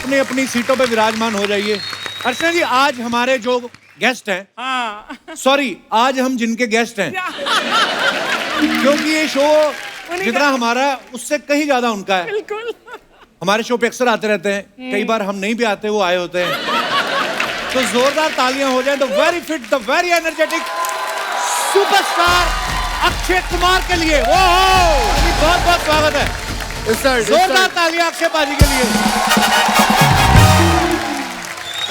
अपनी अपनी सीटों पे विराजमान हो जाइए। अर्चना जी, आज हमारे जो गेस्ट हैं, हाँ। सॉरी, आज हम जिनके गेस्ट हैं, क्योंकि ये शो जितना हमारा उससे कहीं ज्यादा उनका है। बिल्कुल। हमारे शो पे अक्सर आते रहते हैं, कई बार हम नहीं भी आते, वो आए होते हैं। तो जोरदार तालियां हो जाएं the very fit, the very energetic superstar Akshay Kumar के लिए। वो बहुत बहुत स्वागत है। जोरदार तालियां अक्षय पाजी के लिए।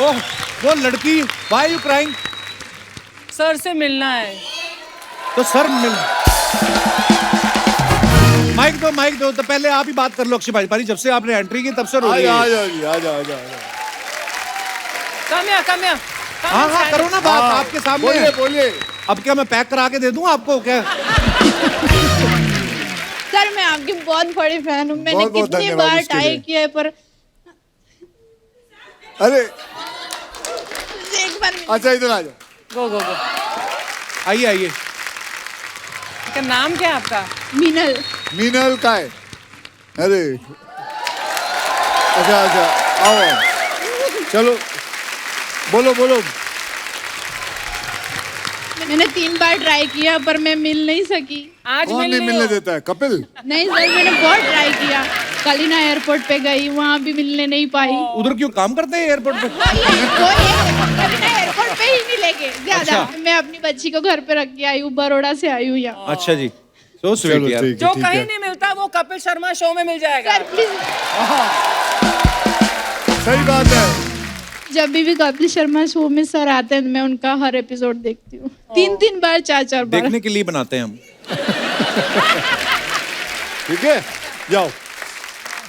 ओह, वो लड़की, व्हाई यू क्राइंग? सर से मिलना है। तो सर मिल, माइक दो तो पहले आप ही बात कर लो अक्षय पाजी। जब से आपने एंट्री की तब से रो रही है। आ जाओ। कम या। हाँ, करो ना बात, आपके सामने। बोलिए। अब क्या मैं पैक करा के दे दूं आपको क्या? सर, मैं आपकी बहुत बड़ी फैन हूँ। मैंने बहुत कितनी धन्यवाद बार इसके लिए। ट्राई किया है, पर अरे एक बार अच्छा, इधर आ जाओ। गो। आइए। क्या नाम क्या है आपका? मीनल का है। अरे अच्छा, आओ। चलो, बोलो। मैंने 3 बार ट्राई किया, पर मैं मिल नहीं सकी। आज कौन नहीं मिलने देता है? कपिल। नहीं सर, मैंने बहुत ट्राई किया। कलिना एयरपोर्ट पे गई, वहाँ भी मिलने नहीं पाई। उधर क्यों काम करते हैं एयरपोर्ट पे? कलिना एयरपोर्ट पे ही मिलेंगे ज्यादा। अच्छा। मैं अपनी बच्ची को घर पे रख के आई हूँ, बड़ौदा से आई हूँ यहाँ। अच्छा जी, सो स्वीट चलो, यार। ठीक जो है, कहीं नहीं मिलता वो कपिल शर्मा शो में मिल जाएगा। सर प्लीज, सही बात है। जब भी कपिल शर्मा शो में सर आते हैं, मैं उनका हर एपिसोड देखती हूँ। 3 बार 4 बार। देखने के लिए बनाते हैं हम। ठीक है, जाओ।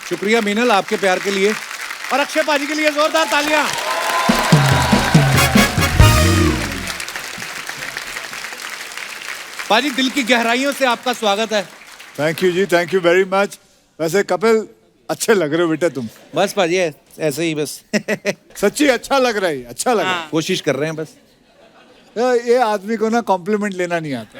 शुक्रिया मीनल, आपके प्यार के लिए। और अक्षय पाजी के लिए जोरदार तालियां। पाजी, दिल की गहराइयों से आपका स्वागत है। थैंक यू जी, थैंक यू वेरी मच। वैसे कपिल, अच्छे लग रहे हो बेटा तुम। बस पाजी, ऐसे ही बस। सच्ची अच्छा लग रहा है, अच्छा लग रहा है। कोशिश कर रहे हैं बस। ये आदमी को ना कॉम्प्लीमेंट लेना नहीं आता।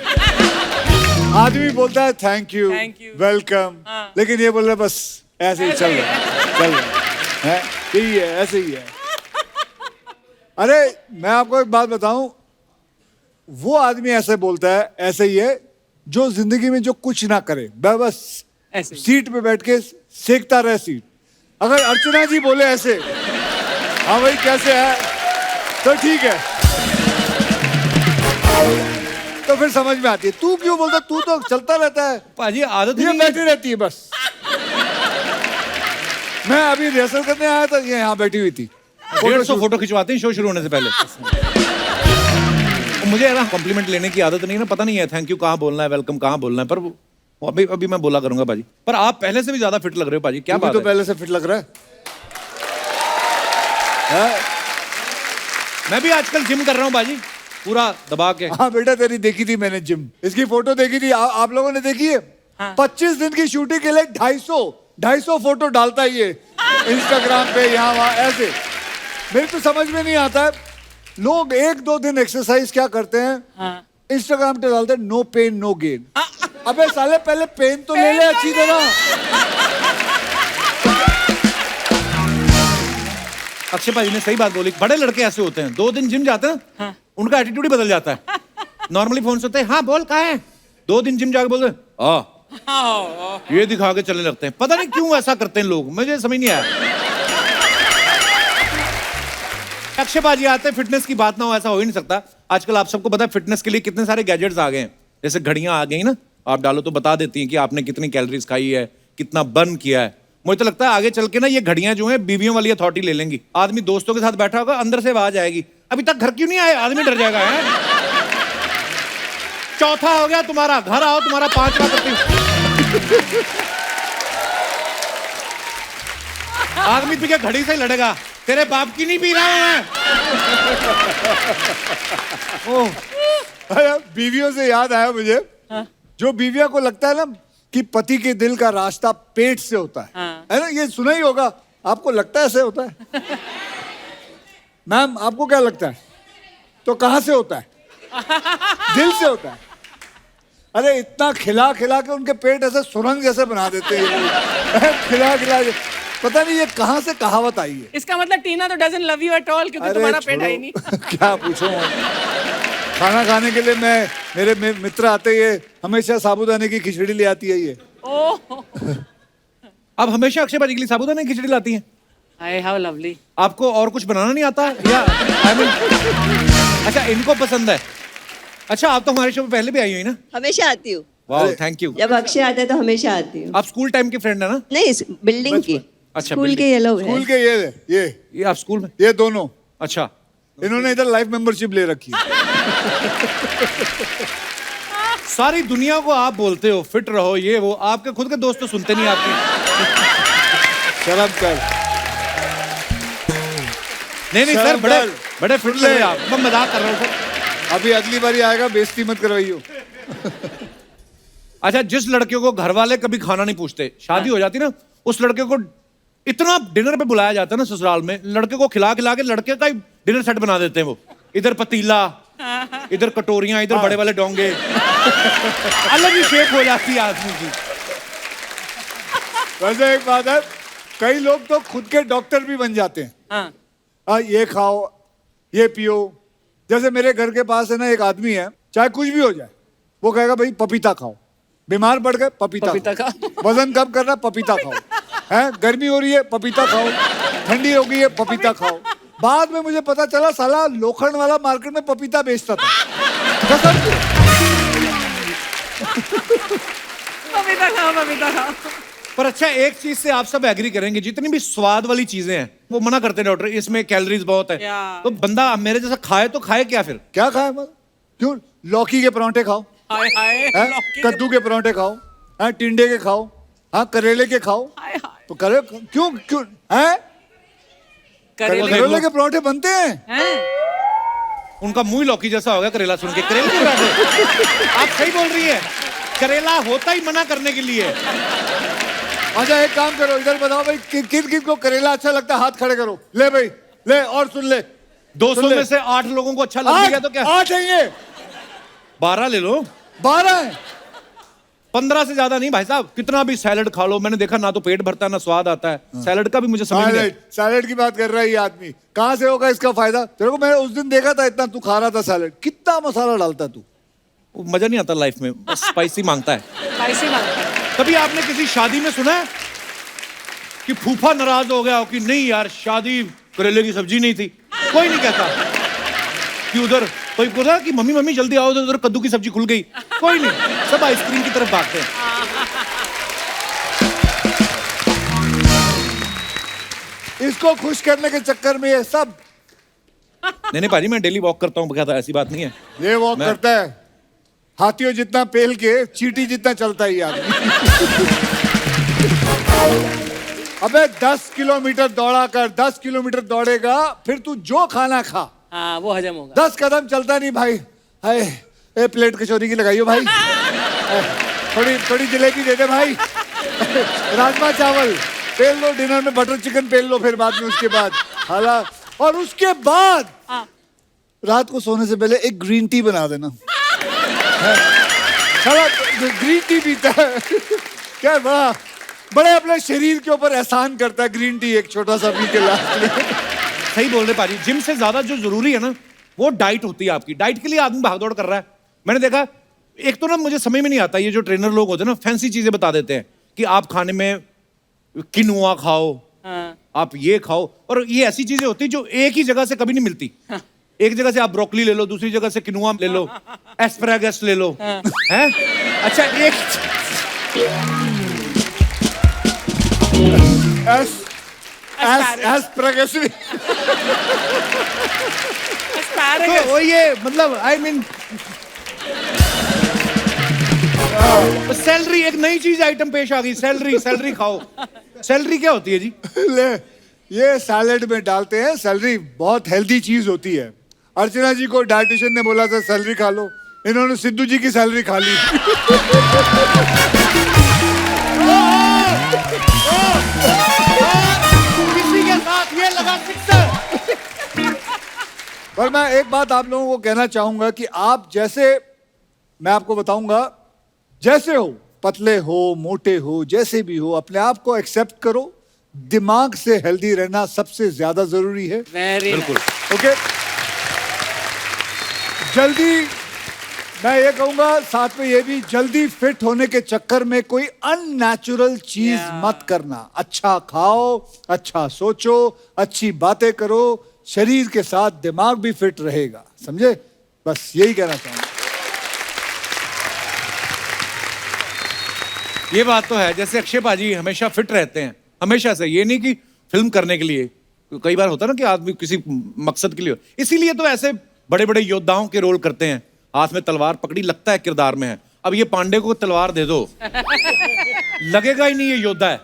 आदमी बोलता है थैंक यू, वेलकम, लेकिन ये बोल रहा है बस ऐसे ही चल रहा है। यही है, ऐसे ही है। अरे मैं आपको एक बात बताऊं, वो आदमी ऐसे बोलता है, ऐसे ही है, जो जिंदगी में जो कुछ ना करे, बस ऐसे। सीट पे बैठ के सेकता रहे सीट। अगर अर्चना जी बोले ऐसे, हाँ भाई कैसे है, तो ठीक है, तो फिर समझ में आती है। तू क्यों बोलता? तू तो चलता रहता है। पाजी आदत ये नहीं बैठी है। रहती है बस। मैं अभी रिहर्सल करने आया था, ये यहाँ बैठी हुई थी। 150 फोटो खिंचवाते हैं शो शुरू होने से पहले। मुझे ना कॉम्प्लीमेंट लेने की आदत नहीं है ना, पता नहीं है थैंक यू कहाँ बोलना है, वेलकम कहाँ बोलना है, पर वो अभी मैं बोला करूंगा पाजी। पर आप पहले से भी ज्यादा फिट लग रहे हो पाजी, क्या बात तो है? पहले से फिट लग रहा है। मैं भी आजकल जिम कर रहा हूँ बाजी, पूरा दबा के। हाँ बेटा, तेरी देखी थी मैंने जिम, इसकी फोटो देखी थी। आप लोगों ने देखी है? 25 दिन की शूटिंग के लिए 250 फोटो डालता है ये इंस्टाग्राम पे, यहाँ वहाँ ऐसे। मेरे तो समझ में नहीं आता है, लोग 1-2 दिन एक्सरसाइज क्या करते हैं, इंस्टाग्राम पे डालते हैं नो पेन नो गेन। अबे साले, पहले पेन तो ले ले अच्छी तरह। अक्षय भाई ने सही बात बोली, बड़े लड़के ऐसे होते हैं, 2 दिन जिम जाते हैं, उनका एटीट्यूड ही बदल जाता है। नॉर्मली फोन से होते हैं, हाँ बोल कहाँ है, 2 दिन जिम जाके बोलते हैं ये दिखा के चलने लगते हैं। पता नहीं क्यों ऐसा करते हैं लोग, मुझे समझ नहीं आया। अक्षय बाजी आते हैं, फिटनेस की बात ना हो ऐसा हो ही नहीं सकता। आजकल आप सबको पता है फिटनेस के लिए कितने सारे गैजेट्स आ गए हैं, जैसे घड़ियां आ गई ना, आप डालो तो बता देती हैं कि आपने कितनी कैलोरीज खाई है, कितना बर्न किया है। मुझे तो लगता है आगे चल के ना ये घड़ियां जो हैं बीवियों वाली अथॉरिटी ले लेंगी। आदमी दोस्तों के साथ बैठा होगा, अंदर से आवाज आएगी, अभी तक घर क्यों नहीं आए, आदमी डर जाएगा है? चौथा हो गया तुम्हारा, घर आओ तुम्हारा 5वां करती हूँ। आदमी पी के घड़ी से ही लड़ेगा, तेरे बाप की नहीं पी रहा हूं मैं। ओह, अरे बीवियों से याद आया मुझे, जो बीवियों को लगता है ना कि पति के दिल का रास्ता पेट से होता है ना, ये सुना ही होगा। आपको लगता है ऐसे होता है? मैम आपको क्या लगता है? तो कहां से होता है? दिल से होता है। अरे इतना खिला खिला के उनके पेट ऐसे सुरंग जैसे बना देते हैं खिला खिला के। पता नहीं ये कहाँ से कहावत आई है। इसका मतलब टीना तो doesn't love you at all क्योंकि तुम्हारा पेट है ही नहीं। क्या पूछूं खाना खाने के लिए मेरे मित्र आते ही हमेशा साबूदाने की खिचड़ी ले आती है ये। ओह आप हमेशा अक्षय पाजी के लिए साबूदाना की खिचड़ी लाती हैं? Hi how lovely. आपको और कुछ बनाना नहीं आता या अच्छा इनको पसंद है। अच्छा आप तो हमारे शो में पहले भी आई हुई ना? हमेशा आती हूँ। वाह थैंक यू। जब अक्षय आता है तो हमेशा आती हूँ। आप स्कूल टाइम के फ्रेंड है ना? नहीं बिल्डिंग की। अच्छा, स्कूल building। के ये लोग स्कूल हैं। के ये ये आप स्कूल में? ये दोनों अच्छा इन्होंने इधर लाइफ मेंबरशिप ले रखी है। सारी दुनिया को आप बोलते हो फिट रहो ये वो, आपके खुद के दोस्त तो सुनते नहीं आपकी। शर्म कर। नहीं नहीं सर शर्म बड़े कर। बड़े फिट लग रहे हैं आप। मैं मजाक कर रहा हूँ सर। अभी अगली बारी आएगा बेइज्जती मत करवाइयो। अच्छा जिस लड़के को घर वाले कभी खाना नहीं पूछते, शादी हो जाती ना, उस लड़के को इतना डिनर पे बुलाया जाता है ना ससुराल में, लड़के को खिला खिला के लड़के का ही डिनर सेट बना देते हैं वो। इधर पतीला, इधर कटोरियां, इधर बड़े वाले डोंगे। अलग ही शेप हो जाती है आदमी की। वैसे एक बात है, कई लोग तो खुद के डॉक्टर भी बन जाते हैं। हाँ ये खाओ, ये पियो। जैसे मेरे घर के पास है ना एक आदमी है, चाहे कुछ भी हो जाए वो कहेगा भाई पपीता खाओ। बीमार पड़ गए पपीता खाओ। वजन कम करना पपीता खाओ। है गर्मी हो रही है पपीता खाओ। ठंडी हो गई है पपीता खाओ। बाद में मुझे पता चला साला लोखंड वाला मार्केट में पपीता बेचता था। कसम से। पपीता खाओ पपीता खाओ। पर अच्छा एक चीज से आप सब एग्री करेंगे, जितनी भी स्वाद वाली चीजें हैं वो मना करते हैं डॉक्टर, इसमें कैलोरीज बहुत है। या। तो बंदा मेरे जैसा खाए तो खाए क्या फिर? क्या खाए क्यों? लौकी के परांठे खाओ, हाय हाय हैं? लौकी के- कद्दू के परांठे खाओ, हैं? टिंडे के खाओ, हाँ करेले के खाओ। हाय हाय तो करे क्यों क्यों हैं? करेले करेले के परांठे बनते हैं। हैं? उनका मुंह ही लौकी जैसा होगा करेला सुन के। करेले के पराठे आप सही बोल रही है। करेला होता ही मना करने के लिए। अच्छा एक काम करो, इधर बताओ भाई किन किन को करेला अच्छा लगता है, हाथ खड़े करो। ले भाई ले, और सुन ले। 200 सुन ले। में से 8 लोगों को अच्छा लग गया तो क्या? 8 है ये, 12 ले लो। 12 है। 15 से ज्यादा नहीं भाई साहब। कितना भी सैलड खा लो, मैंने देखा ना तो पेट भरता है ना स्वाद आता है। सैलड का भी मुझे समझ नहीं सैलेड सैलेड की बात कर रहा है ये आदमी। कहाँ से होगा इसका फायदा? तेरे को मैंने उस दिन देखा था, इतना तू खा रहा था सैलेड, कितना मसाला डालता तू। मजा नहीं आता लाइफ में, स्पाइसी मांगता है। स्पाइसी मांगता है। कभी आपने किसी शादी में सुना है कि फूफा नाराज हो गया हो कि नहीं यार शादी करेले की सब्जी नहीं थी? कोई नहीं कहता कि उधर कोई बोला कि मम्मी मम्मी जल्दी आओ, उधर कद्दू की सब्जी खुल गई। कोई नहीं, सब आइसक्रीम की तरफ भागते हैं। इसको खुश करने के चक्कर में ये सब। नहीं नहीं भाजी मैं डेली वॉक करता हूँ, कहता ऐसी बात नहीं है। ये वॉक मैं- करता है, हाथियों जितना पेल के चींटी जितना चलता है ये आदमी। अबे 10 किलोमीटर दौड़ा कर, 10 किलोमीटर दौड़ेगा फिर तू जो खाना खा। हाँ वो हजम होगा। 10 कदम चलता नहीं भाई। हाय ए प्लेट कचौरी की लगाइयो भाई। थोड़ी थोड़ी जलेबी दे दे भाई। राजमा चावल पेल लो, डिनर में बटर चिकन पेल लो, फिर बाद में उसके बाद हाला, और उसके बाद रात को सोने से पहले एक ग्रीन टी बना देना। साला ग्रीन टी पीता है। क्या बड़े अपने शरीर के ऊपर एहसान करता है ग्रीन टी एक छोटा सा पी के लास्ट में। सही बोल रहे पाजी, जिम से ज्यादा जो जरूरी है ना वो डाइट होती है आपकी। डाइट के लिए आदमी भागदौड़ कर रहा है। मैंने देखा, एक तो ना मुझे समझ में नहीं आता, ये जो ट्रेनर लोग होते हैं ना फैंसी चीजें बता देते हैं कि आप खाने में किनुआ खाओ, हाँ। आप ये खाओ, और ये ऐसी चीजें होती जो एक ही जगह से कभी नहीं मिलती। एक जगह से आप ब्रोकली ले लो, दूसरी जगह से किनुआ ले लो, एस्पैरागस ले लो, हैं? अच्छा एक एस्पैरागस भी। Asparagus। तो वो ये मतलब आई मीन सैलरी, एक नई चीज आइटम पेश आ गई। सैलरी, सैलरी खाओ। सैलरी क्या होती है जी? ले ये सैलेड में डालते हैं। सैलरी बहुत हेल्दी चीज होती है। अर्चना जी को डाइटिशियन ने बोला था सैलरी खा लो, इन्होंने सिद्धू जी की सैलरी खा ली। किसी के साथ ये लगा सिक्सर। पर मैं एक बात आप लोगों को कहना चाहूंगा कि आप जैसे, मैं आपको बताऊंगा, जैसे हो, पतले हो मोटे हो जैसे भी हो, अपने आप को एक्सेप्ट करो। दिमाग से हेल्दी रहना सबसे ज्यादा जरूरी है। वेरी बिल्कुल। ओके, जल्दी, मैं ये कहूंगा साथ में ये भी, जल्दी फिट होने के चक्कर में कोई अननेचुरल चीज मत करना। अच्छा खाओ, अच्छा सोचो, अच्छी बातें करो, शरीर के साथ दिमाग भी फिट रहेगा, समझे? बस यही कहना चाहूंगा। ये बात तो है, जैसे अक्षय पाजी हमेशा फिट रहते हैं, हमेशा से, ये नहीं कि फिल्म करने के लिए, कई बार होता है ना कि आदमी किसी मकसद के लिए हो, इसीलिए तो ऐसे बड़े बड़े योद्धाओं के रोल करते हैं, हाथ में तलवार पकड़ी, लगता है किरदार में है। अब ये पांडे को तलवार दे दो, लगेगा ही नहीं ये योद्धा है,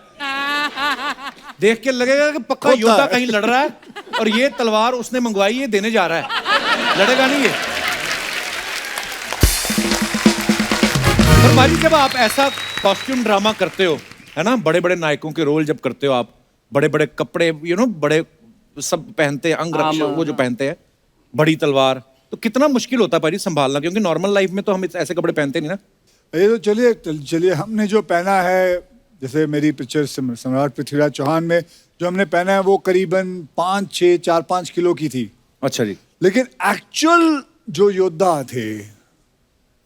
देख के लगेगा कि पक्का योद्धा कहीं लड़ रहा है, और ये तलवार उसने मंगवाई, ये देने जा रहा है, लड़ेगा नहीं ये। पर भाई जब आप ऐसा कॉस्ट्यूम ड्रामा करते हो, है ना, बड़े बड़े नायकों के रोल जब करते हो आप, बड़े बड़े कपड़े, बड़े सब पहनते हैं, अंग रक्षक वो जो पहनते हैं, बड़ी तलवार, तो कितना मुश्किल होता है भाई संभालना, क्योंकि नॉर्मल लाइफ में तो हम ऐसे कपड़े पहनते नहीं ना। ये तो चलिए हमने जो पहना है, जैसे मेरी पिक्चर सम्राट पृथ्वीराज चौहान में जो हमने पहना है वो करीबन 4-5 किलो की थी। अच्छा जी। लेकिन एक्चुअल जो योद्धा थे,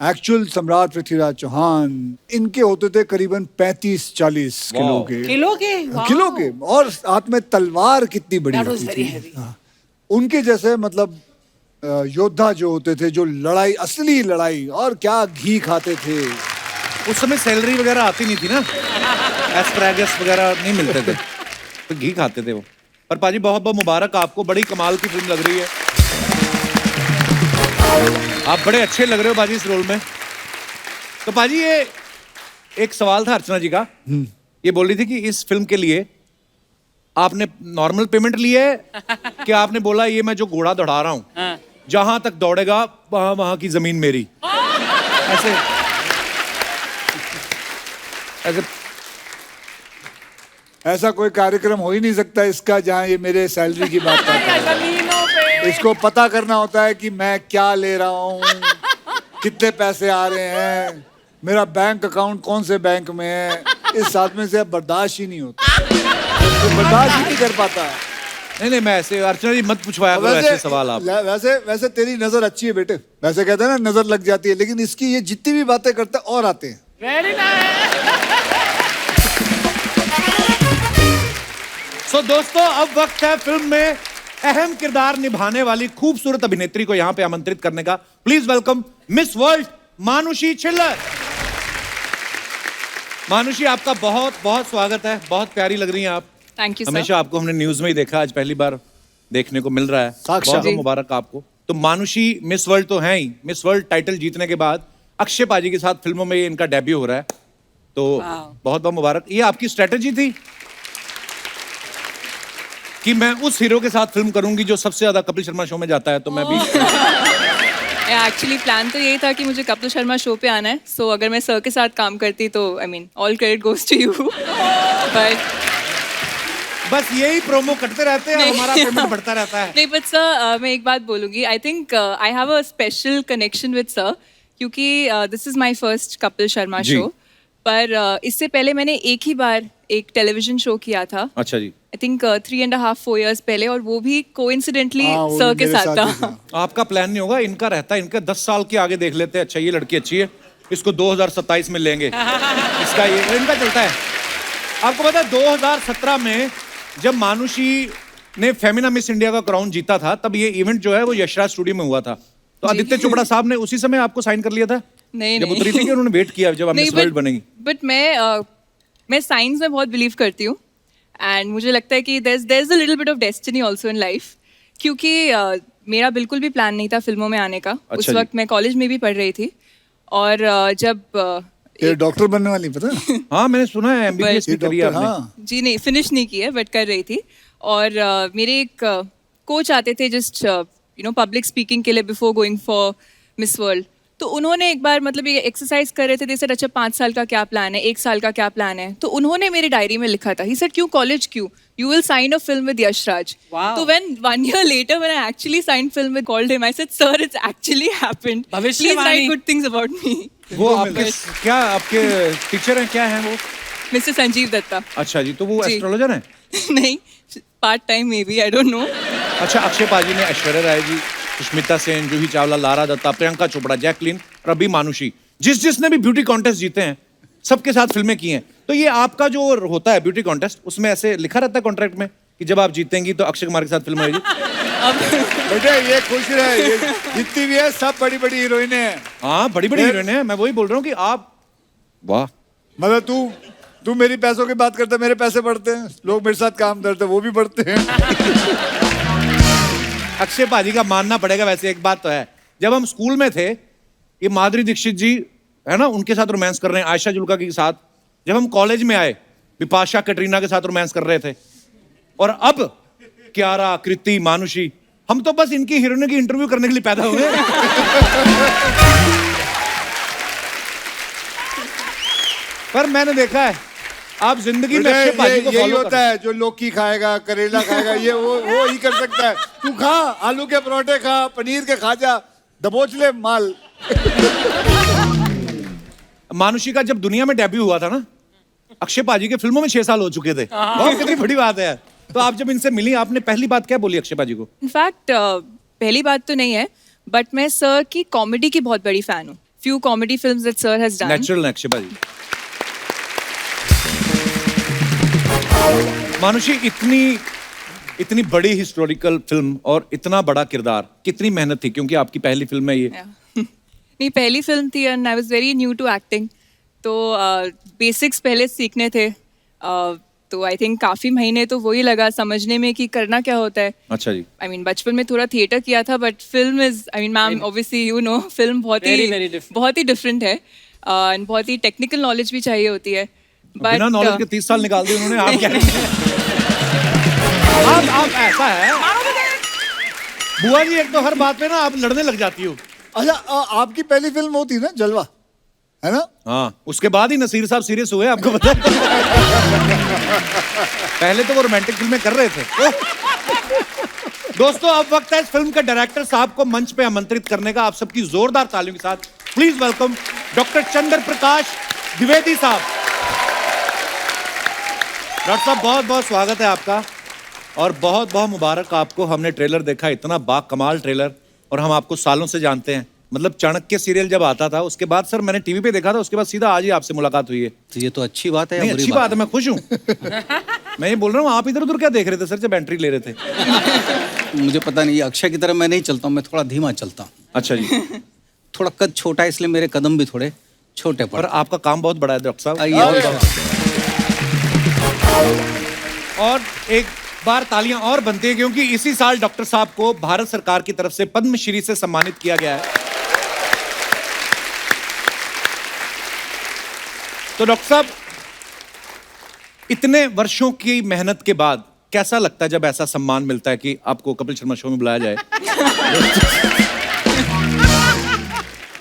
एक्चुअल सम्राट पृथ्वीराज चौहान, इनके होते थे करीबन 35-40 किलो के। किलो के, और हाथ में तलवार कितनी बड़ी होती थी। हाँ। उनके जैसे मतलब योद्धा जो होते थे, जो लड़ाई, असली लड़ाई, और क्या घी खाते थे। उस समय सैलरी वगैरह आती नहीं थी ना, एस्पैरागस वगैरह नहीं मिलते थे, तो घी खाते थे वो। पर पाजी बहुत बहुत मुबारक आपको, बड़ी कमाल की फिल्म लग रही है, आप बड़े अच्छे लग रहे हो बाजी इस रोल में। तो पाजी ये एक सवाल था अर्चना जी का, ये बोल रही थी कि इस फिल्म के लिए आपने नॉर्मल पेमेंट ली है कि आपने बोला ये मैं जो घोड़ा दौड़ा रहा हूं, जहां तक दौड़ेगा वहां की जमीन मेरी, ऐसे ऐसे ऐसा कोई कार्यक्रम हो ही नहीं सकता इसका जहां ये मेरे सैलरी की बात करता है। इसको पता करना होता है कि मैं क्या ले रहा हूँ, कितने पैसे आ रहे हैं, मेरा बैंक अकाउंट कौन से बैंक में है। इस आदमी से बर्दाश्त ही नहीं होता, तो बर्दाश्त ही नहीं कर पाता। नहीं मैं ऐसे, अर्चना जी मत पूछवाया करो ऐसे सवाल आप। वैसे तेरी नजर अच्छी है बेटे, वैसे कहते हैं ना नजर लग जाती है, लेकिन इसकी ये जितनी भी बातें करता है और आते हैं। Very nice. सो दोस्तों, अब वक्त है फिल्म में अहम किरदार निभाने वाली खूबसूरत अभिनेत्री को यहां पे आमंत्रित करने का। Please welcome miss world Manushi Chhillar. मानुषी, आपका बहुत बहुत स्वागत है, बहुत प्यारी लग रही हैं आप। Thank you sir. हमेशा आपको हमने न्यूज में ही देखा, आज पहली बार देखने को मिल रहा है, बहुत बहुत मुबारक आपको। तो मानुषी मिस वर्ल्ड तो है ही, मिस वर्ल्ड टाइटल जीतने के बाद अक्षय पाजी के साथ फिल्मों में इनका डेब्यू हो रहा है, तो बहुत बहुत मुबारक। ये आपकी स्ट्रेटेजी थी कि मैं उस हीरो के साथ फिल्म करूंगी जो सबसे ज्यादा कपिल शर्मा शो में जाता है, तो मैं भी एक्चुअली प्लान तो यही था कि मुझे कपिल शर्मा शो पे आना है, सो अगर मैं सर के साथ काम करती तो I mean all credit goes to you. But बस यही प्रोमो करते रहते हैं और हमारा पेमेंट बढ़ता रहता है। नहीं, बट सर मैं एक बात बोलूंगी, I think I have a special connection with sir, क्योंकि this is my first Kapil Sharma show. पर इससे पहले मैंने एक ही बार एक टेलीविजन शो किया था। अच्छा जी। आई थिंक 3.5-4 years पहले, और वो भी कोइंसिडेंटली सर के साथ था। आपका प्लान नहीं होगा, इनका रहता है, इनका 10 साल के आगे देख लेते हैं, अच्छा ये लड़की अच्छी है, इसको 2027 में लेंगे, इसका ये इनका चलता है। आपको पता है 2017 में जब मानुषी ने फेमिना मिस इंडिया का क्राउन जीता था, तब ये इवेंट जो है वो यशराज स्टूडियो में हुआ था, तो आदित्य चोपड़ा साहब ने उसी समय आपको साइन कर लिया था? नहीं, जब उतरी थी कि उन्होंने वेट किया जब आप मिस वर्ल्ड बनेंगी? बट मैं साइंस में बहुत बिलीव करती हूँ, एंड मुझे लगता है कि there is a little bit of destiny also in life, क्योंकि मेरा बिल्कुल भी प्लान नहीं था फिल्मों में आने का। अच्छा उस वक्त मैं कॉलेज में भी पढ़ रही थी, और जब ये डॉक्टर बनने वाली, पता है? हाँ मैंने सुना है एमबीबीएस भी करी आपने। हाँ। जी नहीं, फिनिश नहीं की है, बट कर रही थी। और मेरे एक कोच आते थे जस्ट पब्लिक स्पीकिंग के लिए before going for miss world, तो उन्होंने एक बार मतलब ये एक्सरसाइज कर रहे थे, जैसे अच्छा 5 साल का क्या प्लान है, 1 साल का क्या प्लान है, तो उन्होंने मेरी डायरी में लिखा था, ही सेड क्यों कॉलेज, क्यों you will sign a film with Yashraj. तो when 1 year later when I actually signed film with called him, I said sir it's actually happened, please write good things about me। वो आपके क्या आपके teacher हैं, क्या हैं वो? मिस्टर संजीव दत्ता। अच्छा जी, तो वो एस्ट्रोलॉजर हैं? नहीं, part time may be, I don't know. अच्छा, अक्षय पाजी ने ऐश्वर्या राय जी, सुष्मिता सेन, जूही चावला, लारा दत्ता, प्रियंका चोपड़ा, जैकलीन, रबी मानुषी, जिसने भी ब्यूटी कॉन्टेस्ट जीते हैं सबके साथ फिल्में की हैं. तो ये आपका जो होता है ब्यूटी कॉन्टेस्ट, उसमें ऐसे लिखा रहता है कॉन्ट्रैक्ट में कि जब आप जीतेंगी तो अक्षय कुमार के साथ फिल्म होगी? बेटे ये खुश रहे, ये जितनी भी है सब बड़ी बड़ी हीरोइनें हैं. हाँ, बड़ी बड़ी हीरोइन है. मैं वही बोल रहा हूँ कि आप, वाह. मतलब तू मेरी पैसों की बात करता, मेरे पैसे बढ़ते हैं, लोग मेरे साथ काम करते हैं, वो भी बढ़ते हैं. अक्षय पाजी का मानना पड़ेगा. वैसे एक बात तो है, जब हम स्कूल में थे, ये माधुरी दीक्षित जी है ना, उनके साथ रोमांस कर रहे हैं, आयशा जुल्का के साथ. जब हम कॉलेज में आए, बिपाशा कटरीना के साथ रोमांस कर रहे थे. और अब कियारा, कृति, मानुषी, हम तो बस इनकी हीरोइनों की इंटरव्यू करने के लिए पैदा हुए. पर मैंने देखा है आप जिंदगी में अक्षय पाजी को यही फॉलो होता है, जो लौकी खाएगा, करेला खाएगा, ये वो ही कर सकता है. तू खा, आलू के परोठे खा, पनीर के खा जा, दबोच ले माल. मानुषी का जब दुनिया में डेब्यू हुआ था ना, अक्षय पाजी के फिल्मों में 6 साल हो चुके थे. बहुत कितनी बड़ी बात है. तो आप जब इनसे मिली, आपने पहली बात क्या बोली अक्षय पाजी को? इनफैक्ट पहली बात तो नहीं है, बट मैं सर की कॉमेडी की बहुत बड़ी फैन हूँ. Few comedy films that sir has done. Natural है अक्षय पाजी. मानुषी, इतनी बड़ी हिस्टोरिकल फिल्म और इतना बड़ा किरदार, कितनी मेहनत थी? क्योंकि आपकी पहली फिल्म है ये. नहीं, पहली फिल्म थी and I was very new to acting. तो बेसिक्स पहले सीखने थे. तो आई थिंक काफी महीने तो वही लगा समझने में कि करना क्या होता है. अच्छा जी. आई मीन बचपन में थोड़ा थिएटर किया था, but film is, I mean ma'am obviously you know, film बहुत ही डिफरेंट है. एंड बहुत ही टेक्निकल नॉलेज भी चाहिए होती है. बिना नॉलेज के 30 साल निकाल दिए उन्होंने. आप क्या आप ऐसा है बुआ जी, एक तो हर बात पे ना आप लड़ने लग जाती हो. अच्छा, आपकी पहली फिल्म वो थी ना जलवा, है ना? हाँ, उसके बाद ही नसीर साहब सीरियस हुए, आपको पता है. पहले तो वो रोमांटिक फिल्में कर रहे थे. दोस्तों, अब वक्त है इस फिल्म के डायरेक्टर साहब को मंच पे आमंत्रित करने का. आप सबकी जोरदार तालियों के साथ प्लीज वेलकम डॉक्टर चंद्र प्रकाश द्विवेदी साहब. डॉक्टर साहब, बहुत बहुत स्वागत है आपका और बहुत बहुत मुबारक आपको. हमने ट्रेलर देखा, इतना बाकमाल ट्रेलर, और हम आपको सालों से जानते हैं. मतलब चाणक्य सीरियल जब आता था उसके बाद सर मैंने टीवी पे देखा था, उसके बाद सीधा आज ही आपसे मुलाकात हुई है. तो ये तो अच्छी बात है या नहीं, बुरी अच्छी बात बात है, मैं खुश हूँ. मैं ये बोल रहा हूँ, आप इधर उधर क्या देख रहे थे सर जब एंट्री ले रहे थे? है? मुझे पता नहीं, अक्षय की तरह मैं नहीं चलता हूँ, मैं थोड़ा धीमा चलता हूँ. अच्छा जी. थोड़ा कद छोटा है इसलिए मेरे कदम भी थोड़े छोटे पर पड़े. आपका काम बहुत बड़ा है डॉक्टर साहब. आइए. और एक बार तालियां और बनती है क्योंकि इसी साल डॉक्टर साहब को भारत सरकार की तरफ से पद्मश्री से सम्मानित किया गया है. तो डॉक्टर साहब, इतने वर्षों की मेहनत के बाद कैसा लगता है जब ऐसा सम्मान मिलता है कि आपको कपिल शर्मा शो में बुलाया जाए?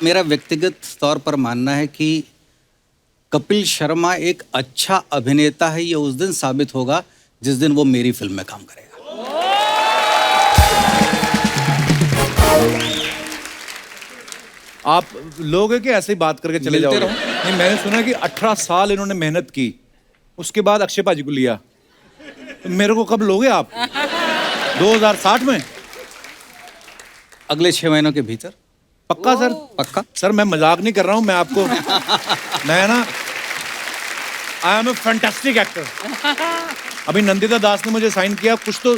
मेरा व्यक्तिगत तौर पर मानना है कि कपिल शर्मा एक अच्छा अभिनेता है, ये उस दिन साबित होगा जिस दिन वो मेरी फिल्म में काम करेगा. आप लोग हैं कि ऐसे ही बात करके चले मिलते जाओगे? रहो. नहीं, मैंने सुना कि 18 साल इन्होंने मेहनत की, उसके बाद अक्षय पाजी को लिया. तो मेरे को कब लोगे आप? 2060 में? अगले 6 महीनों के भीतर. पक्का सर? पक्का. सर मैं मजाक नहीं कर रहा हूं, मैं आपको मैं ना I am a fantastic actor. अभी नंदिता दास ने मुझे साइन किया. कुछ तो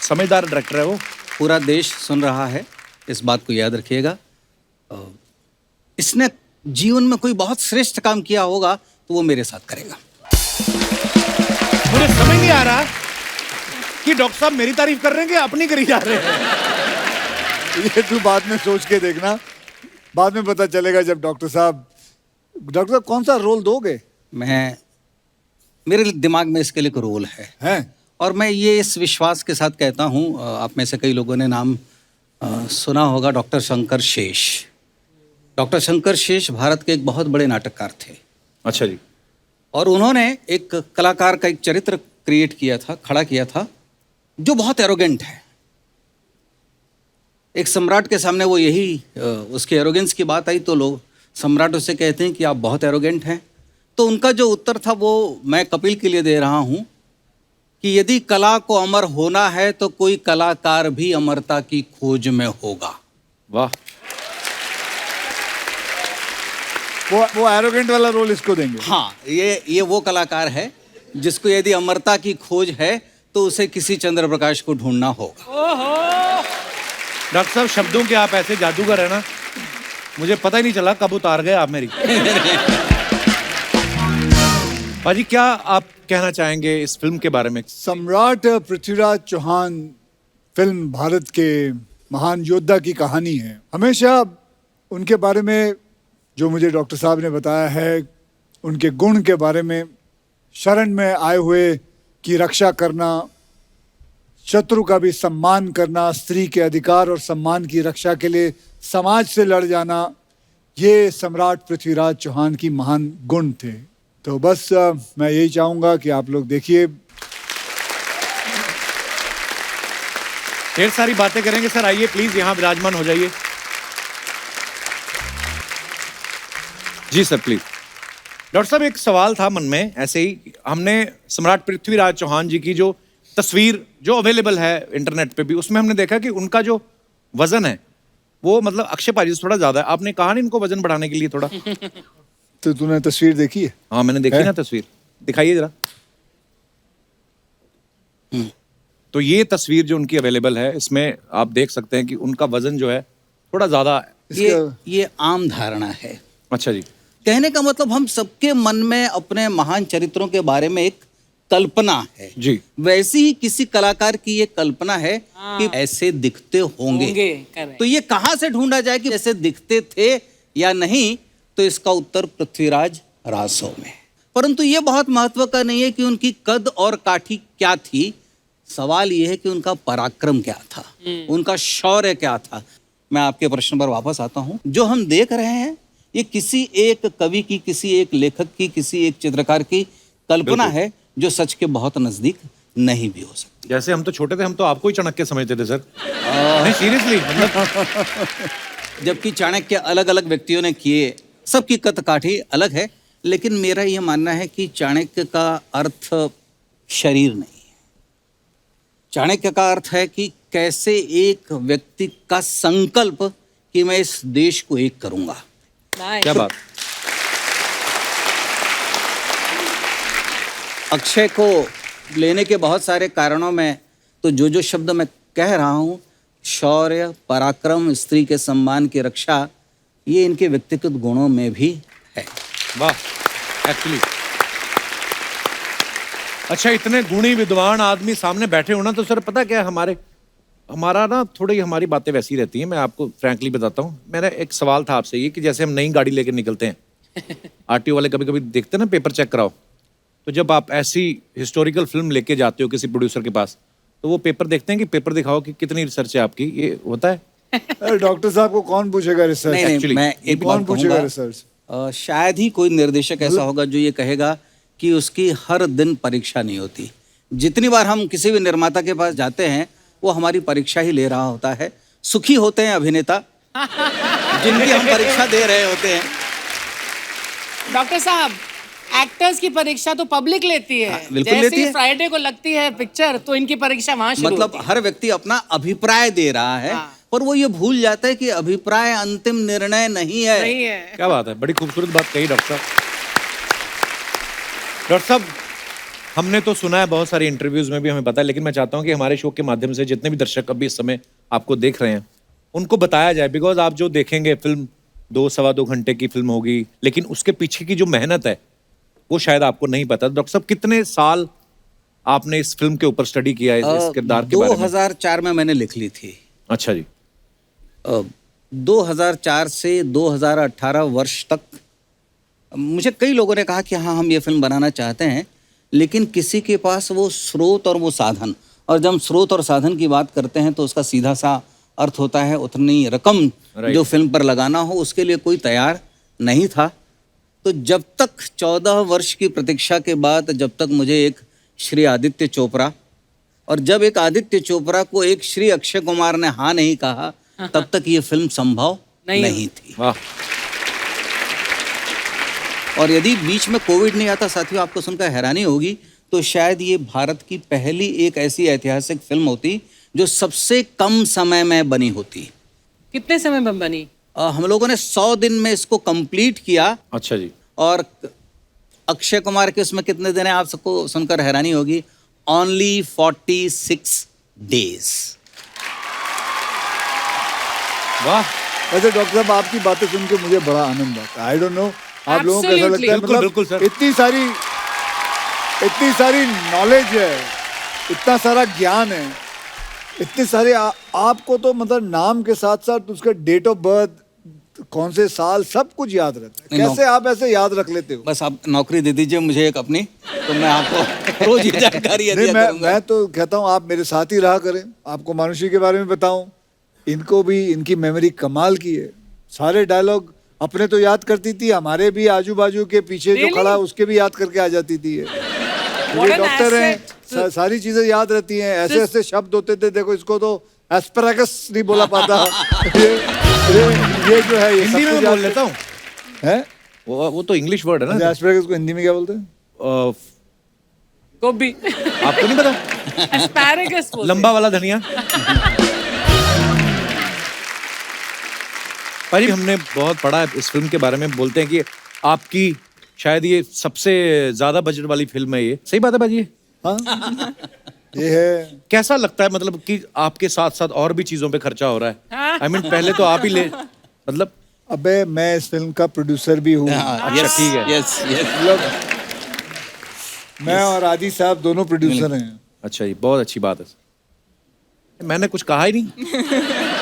समझदार डायरेक्टर है वो. पूरा देश सुन रहा है, इस बात को याद रखिएगा. इसने जीवन में कोई बहुत श्रेष्ठ काम किया होगा तो वो मेरे साथ करेगा. मुझे समझ नहीं आ रहा कि डॉक्टर साहब मेरी तारीफ कर रहे हैं कि अपनी करी जा रहे हैं. ये तू बाद में सोच के देखना, बाद में पता चलेगा जब डॉक्टर साहब कौन सा रोल दोगे? मेरे दिमाग में इसके लिए कोई रोल है. और मैं ये इस विश्वास के साथ कहता हूँ, आप में से कई लोगों ने नाम सुना होगा डॉक्टर शंकर शेष. डॉक्टर शंकर शेष भारत के एक बहुत बड़े नाटककार थे. अच्छा जी. और उन्होंने एक कलाकार का एक चरित्र क्रिएट किया था, खड़ा किया था, जो बहुत एरोगेंट है. एक सम्राट के सामने वो उसके एरोगेंस की बात आई तो लोग सम्राट उससे कहते हैं कि आप बहुत एरोगेंट हैं. तो उनका जो उत्तर था वो मैं कपिल के लिए दे रहा हूँ कि यदि कला को अमर होना है तो कोई कलाकार भी अमरता की खोज में होगा। वाह, वो एरोगेंट वाला रोल इसको देंगे। हाँ, ये वो कलाकार है जिसको यदि अमरता की खोज है तो उसे किसी चंद्र प्रकाश को ढूंढना होगा। डॉक्टर साहब शब्दों के आप ऐसे जादूगर है ना, मुझे पता ही नहीं चला कब उतार गए आप मेरी। पाजी, क्या आप कहना चाहेंगे इस फिल्म के बारे में? सम्राट पृथ्वीराज चौहान फिल्म भारत के महान योद्धा की कहानी है। हमेशा उनके बारे में जो मुझे डॉक्टर साहब ने बताया है, उनके गुण के बारे में, शरण में आए हुए की रक्षा करना, शत्रु का भी सम्मान करना, स्त्री के अधिकार और सम्मान की रक्षा के लिए समाज से लड़ जाना, ये सम्राट पृथ्वीराज चौहान की महान गुण थे। तो बस मैं यही चाहूंगा कि आप लोग देखिए। ढेर सारी बातें करेंगे सर, आइए प्लीज यहाँ विराजमान हो जाइए। जी सर प्लीज। डॉक्टर साहब, एक सवाल था मन में ऐसे ही, हमने सम्राट पृथ्वीराज चौहान जी की जो तस्वीर जो अवेलेबल है इंटरनेट पे भी, उसमें हमने देखा कि उनका जो वजन है वो मतलब अक्षय पाजी से थोड़ा ज्यादा है। आपने कहा नहीं इनको वजन बढ़ाने के लिए थोड़ा? तो तूने तस्वीर देखी है? हाँ मैंने देखी ना तस्वीर, दिखाइए जरा। तो ये तस्वीर जो उनकी अवेलेबल है, इसमें आप देख सकते हैं कि उनका वजन जो है थोड़ा ज्यादा है। ये आम धारणा है। अच्छा जी। कहने का मतलब हम सबके मन में अपने महान चरित्रों के बारे में एक कल्पना है जी। वैसी ही किसी कलाकार की ये कल्पना है कि ऐसे दिखते होंगे। तो ये कहाँ से ढूंढा जाए कि ऐसे दिखते थे या नहीं? तो इसका उत्तर पृथ्वीराज रासो में। परंतु ये बहुत महत्व का नहीं है कि उनकी कद और काठी क्या थी, सवाल ये है कि उनका पराक्रम क्या था, उनका शौर्य क्या था। मैं आपके प्रश्न पर वापस आता हूँ। जो हम देख रहे हैं ये किसी एक कवि की, किसी एक लेखक की, किसी एक चित्रकार की कल्पना है जो सच के बहुत नजदीक नहीं भी हो सकती। जैसे हम तो छोटे थे, हम तो आपको ही चाणक्य समझते थे सर। नहीं सीरियसली जबकि चाणक्य अलग अलग व्यक्तियों ने किए, सबकी कद काठी अलग है, लेकिन मेरा यह मानना है कि चाणक्य का अर्थ शरीर नहीं है। चाणक्य का अर्थ है कि कैसे एक व्यक्ति का संकल्प कि मैं इस देश को एक करूंगा। क्या बात। अक्षय को लेने के बहुत सारे कारणों में तो जो शब्द मैं कह रहा हूँ, शौर्य, पराक्रम, स्त्री के सम्मान की रक्षा, ये इनके व्यक्तिगत गुणों में भी है। वाह एक्चुअली। अच्छा, इतने गुणी विद्वान आदमी सामने बैठे होना, तो सर पता क्या है, हमारा ना थोड़ी हमारी बातें वैसी रहती हैं। मैं आपको फ्रैंकली बताता हूँ। मेरा एक सवाल था आपसे ये कि जैसे हम नई गाड़ी लेकर निकलते हैं, आरटीओ वाले कभी कभी देखते हैं ना पेपर चेक कराओ, तो जब आप ऐसी हिस्टोरिकल फिल्म लेके जाते हो किसी प्रोड्यूसर के पास, तो वो पेपर देखते हैं कि पेपर दिखाओ कि कितनी रिसर्च है आपकी। ये होता है? डॉक्टर साहब को कौन पूछेगा रिसर्च? नहीं, मैं एक कौन बात पूछेगा कहूंगा, रिसर्च? शायद ही कोई निर्देशक ऐसा होगा जो ये कहेगा कि उसकी हर दिन परीक्षा नहीं होती। जितनी बार हम किसी भी निर्माता के पास जाते हैं, वो हमारी परीक्षा ही ले रहा होता है। सुखी होते हैं अभिनेता जिनकी हम परीक्षा दे रहे होते हैं। डॉक्टर साहब, एक्टर्स की परीक्षा तो पब्लिक लेती है। बिल्कुल जैसे लेती है। फ्राइडे को लगती है पिक्चर, तो इनकी परीक्षा वहां शुरू मतलब होती है। हर व्यक्ति अपना अभिप्राय दे रहा है, पर वो ये भूल जाता है कि अभिप्राय अंतिम निर्णय नहीं है। नहीं है। क्या बात है, बड़ी खूबसूरत बात कही डॉक्टर साहब। डॉक्टर साहब, हमने तो सुना है बहुत सारी इंटरव्यूज में भी, हमें पता है, लेकिन मैं चाहता हूं कि हमारे शो के माध्यम से जितने भी दर्शक अभी इस समय आपको देख रहे हैं, उनको बताया जाए। बिकॉज आप जो देखेंगे फिल्म 2-2.25 घंटे की फिल्म होगी, लेकिन उसके पीछे की जो मेहनत है वो शायद आपको नहीं पता। डॉक्टर साहब, कितने साल आपने इस फिल्म के ऊपर स्टडी किया है, इस किरदार के बारे में? 2004 में मैंने लिख ली थी। अच्छा जी। 2004 से 2018 वर्ष तक मुझे कई लोगों ने कहा कि हाँ, हम ये फिल्म बनाना चाहते हैं, लेकिन किसी के पास वो स्रोत और वो साधन, और जब हम स्रोत और साधन की बात करते हैं तो उसका सीधा सा अर्थ होता है उतनी रकम जो फिल्म पर लगाना हो, उसके लिए कोई तैयार नहीं था। तो जब तक 14 वर्ष की प्रतीक्षा के बाद, जब तक मुझे एक श्री आदित्य चोपड़ा, और जब एक आदित्य चोपड़ा को एक श्री अक्षय कुमार ने हाँ नहीं कहा, तब तक ये फिल्म संभव नहीं थी। वाह। और यदि बीच में कोविड नहीं आता, साथियों आपको सुनकर हैरानी होगी, तो शायद ये भारत की पहली एक ऐसी ऐतिहासिक फिल्म होती जो सबसे कम समय में बनी होती। कितने समय में बनी? हम लोगों ने 100 दिन में इसको कंप्लीट किया। अच्छा जी। और अक्षय कुमार के उसमें कितने दिन है आप सबको सुनकर हैरानी होगी, ओनली 46 डेज। वाह। वैसे डॉक्टर साहब आपकी बातें सुन के मुझे बड़ा आनंद आता है। आई डोंट नो आप लोगों को कैसा लगता है, बिल्कुल, बिल्कुल, सर। इतनी सारी नॉलेज है, इतना सारा ज्ञान है, इतने सारे आपको तो मतलब नाम के साथ साथ उसका डेट ऑफ बर्थ, कौन से साल, सब कुछ याद रहता है। कैसे आप ऐसे याद रख लेते हो? बस आप नौकरी दे दीजिए मुझे एक अपनी, तो मैं आपको रोज ये जानकारी दिया करूंगा। मैं तो कहता हूँ आप मेरे साथ ही रहा करें, आपको मानुषी के बारे में बताऊं। इनको भी इनकी मेमोरी कमाल की है, सारे डायलॉग अपने तो याद करती थी, हमारे भी आजू बाजू के पीछे जो खड़ा है उसके भी याद करके आ जाती थी। ये डॉक्टर हैं, सारी चीजें याद रहती हैं। ऐसे ऐसे शब्द होते थे, देखो इसको तो एस्पैरागस नहीं बोला पाता। ये जो है ये हिंदी में बोल लेता हूँ। है वो तो इंग्लिश वर्ड है ना। एस्पैरागस को हिंदी में क्या बोलते हैं? गोभी। आपको नहीं पता? एस्पैरागस बोलते हैं। लंबा वाला धनिया। भाई हमने बहुत पढ़ा है इस फिल्म के बारे में, बोलते हैं कि आपकी शायद ये सबसे ज्यादा बजट वाली फिल्म है। ये सही बात है भाजी? हाँ ये है। कैसा लगता है मतलब कि आपके साथ साथ और भी चीजों पे खर्चा हो रहा है? I mean, पहले तो आप ही ले मतलब। अबे मैं इस फिल्म का प्रोड्यूसर भी हूँ। अच्छा ठीक है। यस मतलब मैं और आदि साहब दोनों प्रोड्यूसर हैं। अच्छा जी, बहुत अच्छी बात है। मैंने कुछ कहा ही नहीं।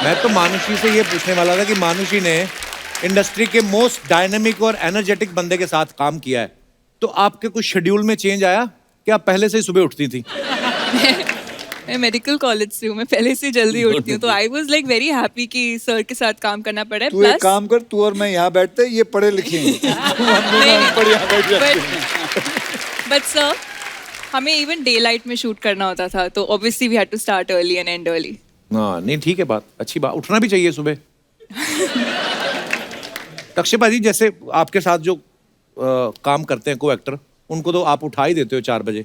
मैं तो मानुषी से ये पूछने वाला था कि मानुषी ने इंडस्ट्री के मोस्ट डायनेमिक और एनर्जेटिक बंदे के साथ काम किया है, तो आपके कुछ शेड्यूल में चेंज आया कि आप पहले से ही सुबह उठती थी? मैं मेडिकल कॉलेज से हूँ, मैं पहले से जल्दी उठती हूँ, तो I was like very happy कि सर के साथ काम करना पड़ा है। तू एक काम कर, तू और मैं यहाँ बैठते, ये पढ़े लिखे हैं। बट सर हमें इवन डे लाइट में शूट करना होता था, तो obviously we had to start early and end early. हाँ नहीं ठीक है, बात अच्छी बात, उठना भी चाहिए सुबह। अक्षय भाजी जैसे आपके साथ जो काम करते हैं को एक्टर, उनको तो आप उठा ही देते हो 4 बजे।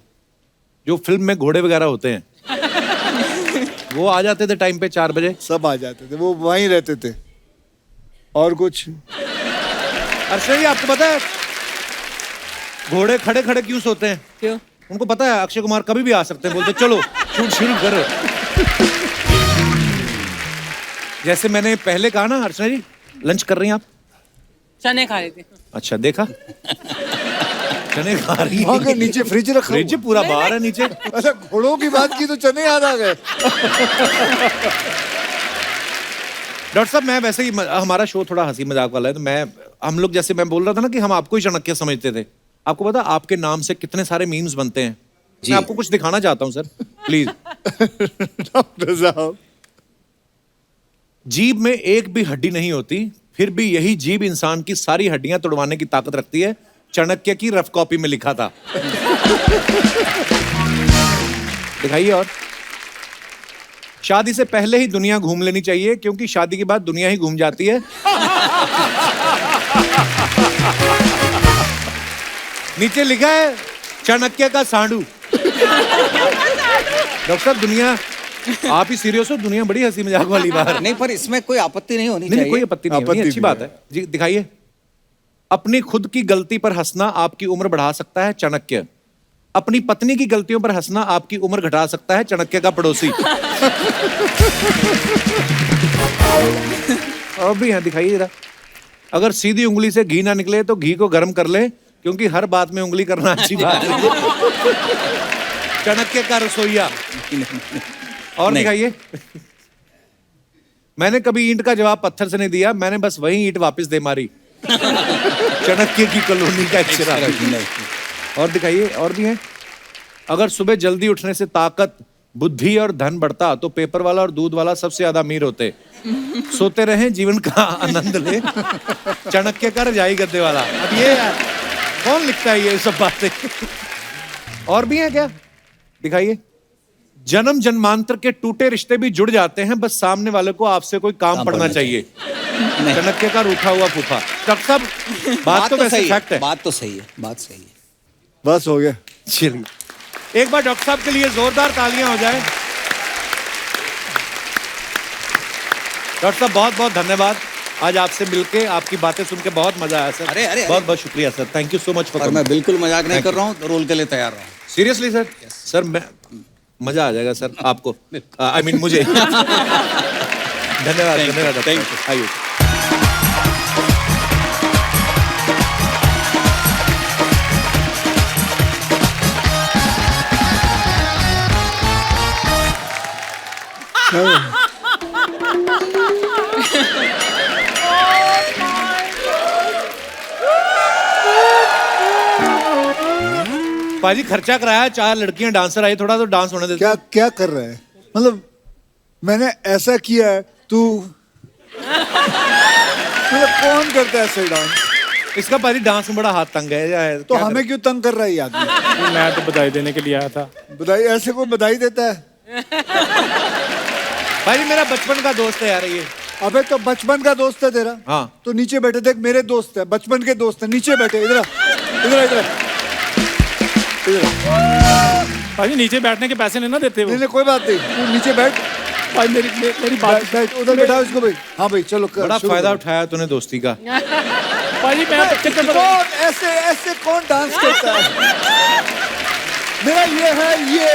जो फिल्म में घोड़े वगैरह होते हैं वो आ जाते थे टाइम पे 4 बजे। सब आ जाते थे, वो वहीं रहते थे। और कुछ अर्षद जी आपको पता है घोड़े खड़े खड़े क्यों सोते हैं? क्यों? उनको पता है अक्षय कुमार कभी भी आ सकते हैं, बोलते चलो शूट शुरू करो। जैसे मैंने पहले कहा ना, अर्चना जी लंच कर रही हैं आप? चने खा रहे थे। अच्छा देखा, चने खा रही वहाँ के हैं। नीचे फ्रिज रखा फ्रिज पूरा बाहर है नीचे। अच्छा घोड़ों की बात की तो चने याद आ गए। डॉक्टर साहब मैं वैसे ही, हमारा शो थोड़ा हंसी मजाक वाला है, तो हम लोग जैसे मैं बोल रहा था ना कि हम आपको ही चाणक्य समझते थे। आपको पता आपके नाम से कितने सारे मीम्स बनते हैं? मैं आपको कुछ दिखाना चाहता हूँ सर, प्लीज। डॉक्टर साहब, जीभ में एक भी हड्डी नहीं होती, फिर भी यही जीभ इंसान की सारी हड्डियां तोड़वाने की ताकत रखती है। चाणक्य की रफ कॉपी में लिखा था। दिखाइए। और शादी से पहले ही दुनिया घूम लेनी चाहिए, क्योंकि शादी के बाद दुनिया ही घूम जाती है। नीचे लिखा है चाणक्य का सांडू। डॉक्टर साहब दुनिया, आप ही सीरियस हो? दुनिया बड़ी हंसी मजाक वाली बात है। नहीं, पर इसमें कोई आपत्ति नहीं होनी नहीं, चाहिए। कोई आपत्ति नहीं होनी, अच्छी बात है जी। दिखाइए। अपनी खुद की गलती पर हंसना आपकी उम्र बढ़ा सकता है, चाणक्य। अपनी पत्नी की गलतियों पर हंसना आपकी उम्र घटा सकता है, चाणक्य का पड़ोसी। और भी है, दिखाइए जरा। अगर सीधी उंगली से घी ना निकले तो घी को गर्म कर ले, क्योंकि हर बात में उंगली करना अच्छी बात है। चाणक्य का रसोइया। और दिखाइए। मैंने कभी ईंट का जवाब पत्थर से नहीं दिया, मैंने बस वही ईंट वापस दे मारी। चाणक्य की कॉलोनी का अक्षरा। और दिखाइए। और भी है। अगर सुबह जल्दी उठने से ताकत, बुद्धि और धन बढ़ता तो पेपर वाला और दूध वाला सबसे ज्यादा अमीर होते। सोते रहें, जीवन का आनंद ले, चाणक्य का रजाई गद्दे वाला। अब ये यार कौन लिखता है ये सब बातें? और भी है क्या? दिखाइए। जन्म जन्मांतर के टूटे रिश्ते भी जुड़ जाते हैं, बस सामने वाले को आपसे कोई काम पड़ना चाहिए। चाणक्य का रूठा हुआ फूफा। डॉक्टर साहब बात तो वैसे फैक्ट है। बात तो सही है, बात सही है। बस हो गया। चलिए एक बार डॉक्टर साहब के लिए जोरदार तालियां हो जाए। डॉक्टर साहब बहुत बहुत धन्यवाद, आज आपसे मिलके आपकी बातें सुन के बहुत मजा आया सर। अरे बहुत बहुत शुक्रिया sir, thank you so much for. और मैं बिल्कुल मजाक नहीं कर रहा हूँ, रोल के लिए तैयार रहा हूँ। Seriously sir? सर मैं मजा आ जाएगा सर आपको, आई मीन मुझे। धन्यवाद धन्यवाद, थैंक यू। आइए। पाजी खर्चा कराया, 4 लड़कियां डांसर आई, थोड़ा तो डांस होने देते। क्या क्या कर रहा है? मतलब मैंने ऐसा किया है, तू मतलब कौन करता है ऐसे डांस? इसका पाजी डांस में बड़ा हाथ तंग है। तो हमें क्यों तंग कर रहा है ये आदमी? मैं तो बधाई देने के लिए आया था। बधाई? ऐसे कोई बधाई देता है? भाई मेरा बचपन का दोस्त है यार ये। अबे तो बचपन का दोस्त है तेरा? हाँ। तो नीचे बैठे, देख मेरे दोस्त है, बचपन के दोस्त है, नीचे बैठे। इधर इधर इधर भाई नीचे बैठने के पैसे नहीं ना देते वो। नहीं कोई बात नहीं, तू नीचे बैठ। भाई मेरी बात बैठ, उधर बैठा इसको भाई। हाँ भाई चलो बड़ा फायदा उठाया तूने दोस्ती का। भाई मैं कौन ऐसे ऐसे कौन डांस करता है? मेरा ये है, ये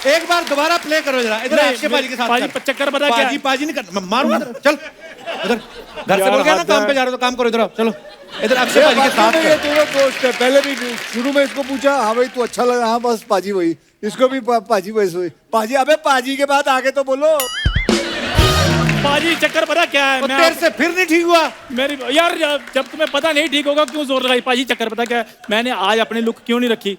एक बार दोबारा प्ले करो जरा, इधर अक्षय पाजी के साथ। पाजी चक्कर बता क्या? पाजी नहीं कर, मारूंगा। चल उधर, घर से बोल गया ना काम पे जा रहे हो तो काम करो, इधर आओ चलो। इधर अक्षय पाजी के साथ ये दोनों दोस्त है। पहले भी शुरू में इसको पूछा, हाँ भाई तू अच्छा लगा, हाँ बस पाजी वही। इसको भी पाजी वही। पाजी, अबे पाजी के बाद आगे तो बोलो। पाजी चक्कर पता क्या है? मैं तेरे से फिर नहीं ठीक हुआ मेरी यार, जब तुम्हें पता नहीं ठीक होगा क्यों जोर लगाई? पाजी चक्कर पता क्या है? मैंने आज अपनी लुक क्यों नहीं रखी?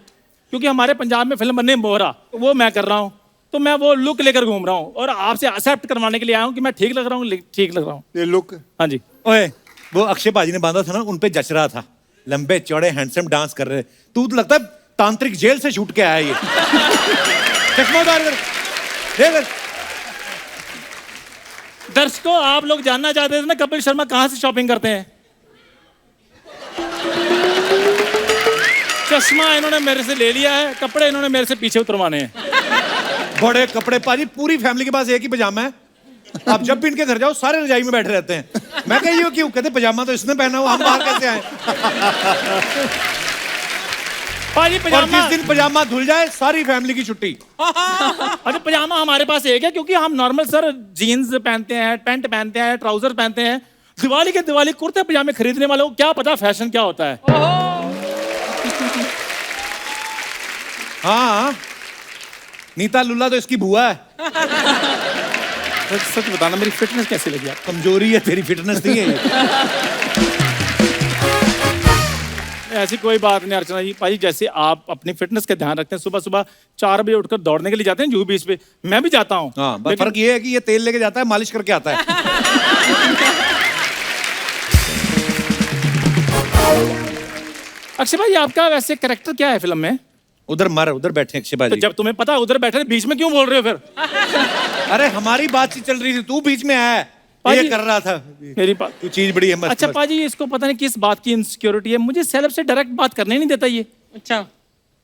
क्योंकि हमारे पंजाब में फिल्म बनने मोहरा, वो मैं कर रहा हूँ, तो मैं वो लुक लेकर घूम रहा हूँ और आपसे एक्सेप्ट करवाने के लिए आया हूँ कि मैं ठीक लग रहा हूँ, ठीक लग रहा हूँ। ये लुक? हाँ जी। ओए वो अक्षय पाजी ने बांधा था ना, उन पे जच रहा था, लंबे चौड़े हैंडसम डांस कर रहे। तू तो लगता है तांत्रिक जेल से छूट के आया ये। चश्मा उतार कर देख। दर्शकों, आप लोग जानना चाहते थे ना कपिल शर्मा कहाँ से शॉपिंग करते हैं? चश्मा इन्होंने मेरे से ले लिया है, कपड़े इन्होंने मेरे से पीछे उतरवाने हैं। बड़े कपड़े पाजी, पूरी फैमिली के पास एक ही पजामा है। आप जब भी इनके घर जाओ सारे रजाई में बैठे रहते हैं। मैं कही हो क्यों? कहते पजामा तो इसने पहना हुआ, हम बाहर कैसे आए? पाजी और पजामा, जिस दिन पजामा धुल जाए सारी फैमिली की छुट्टी। अरे पजामा हमारे पास एक है, क्योंकि हम नॉर्मल सर जीन्स पहनते हैं, पैंट पहनते हैं, ट्राउजर पहनते हैं। दिवाली के दिवाली कुर्ते पजामे खरीदने वालों को क्या पता फैशन क्या होता है। हाँ, नीता लुल्ला तो इसकी बुआ है। सच बताना, मेरी फिटनेस कैसी लगी आपको? कमजोरी है तेरी, फिटनेस नहीं है ये। ऐसी कोई बात नहीं अर्चना जी। भाई जैसे आप अपनी फिटनेस का ध्यान रखते हैं, सुबह सुबह 4 बजे उठकर दौड़ने के लिए जाते हैं जुहू बीच पे, मैं भी जाता हूँ। हाँ, बस फर्क ये है कि ये तेल लेके जाता है, मालिश करके आता है। अक्षय भाई आपका वैसे कैरेक्टर क्या है फिल्म में? उधर मर, उधर बैठे अक्षय तो पाजी। जब तुम्हें पता है उधर बैठे, बीच में क्यों बोल रहे हो फिर? अरे हमारी बातचीत चल रही थी, तू बीच में आया, ये पाजी, कर रहा था। मेरी बात, तू चीज बड़ी है मस्त। अच्छा पाजी, इसको पता नहीं किस बात की इनसिक्योरिटी है, मुझे सेलेब से डायरेक्ट बात करने ही नहीं देता ये। अच्छा,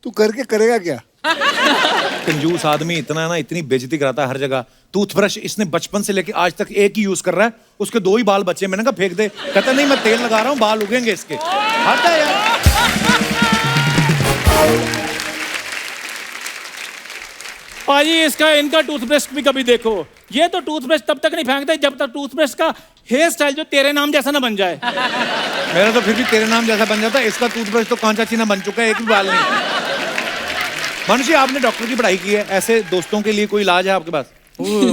तू करके करेगा क्या? कंजूस आदमी इतना ना, इतनी बेइज्जती कराता है हर जगह। टूथब्रश इसने बचपन से लेके आज तक एक ही यूज कर रहा है, उसके 2 ही बाल बचे। मैंने कहा फेंक दे, कहता नहीं मैं तेल लगा रहा हूँ, बाल उगेंगे इसके। आता है यार। पाजी इसका इनका टूथब्रश भी कभी देखो। ये तो टूथब्रश तब तक नहीं फेंकते जब तक टूथब्रश का हेयर स्टाइल जो तेरे नाम जैसा ना बन जाए। मेरा तो फिर भी तेरे नाम जैसा बन जाता है, इसका टूथब्रश तो कांचा चीना बन चुका है, एक भी बाल नहीं। मनुष्य, आपने डॉक्टर की पढ़ाई की है, ऐसे दोस्तों के लिए कोई इलाज है आपके पास?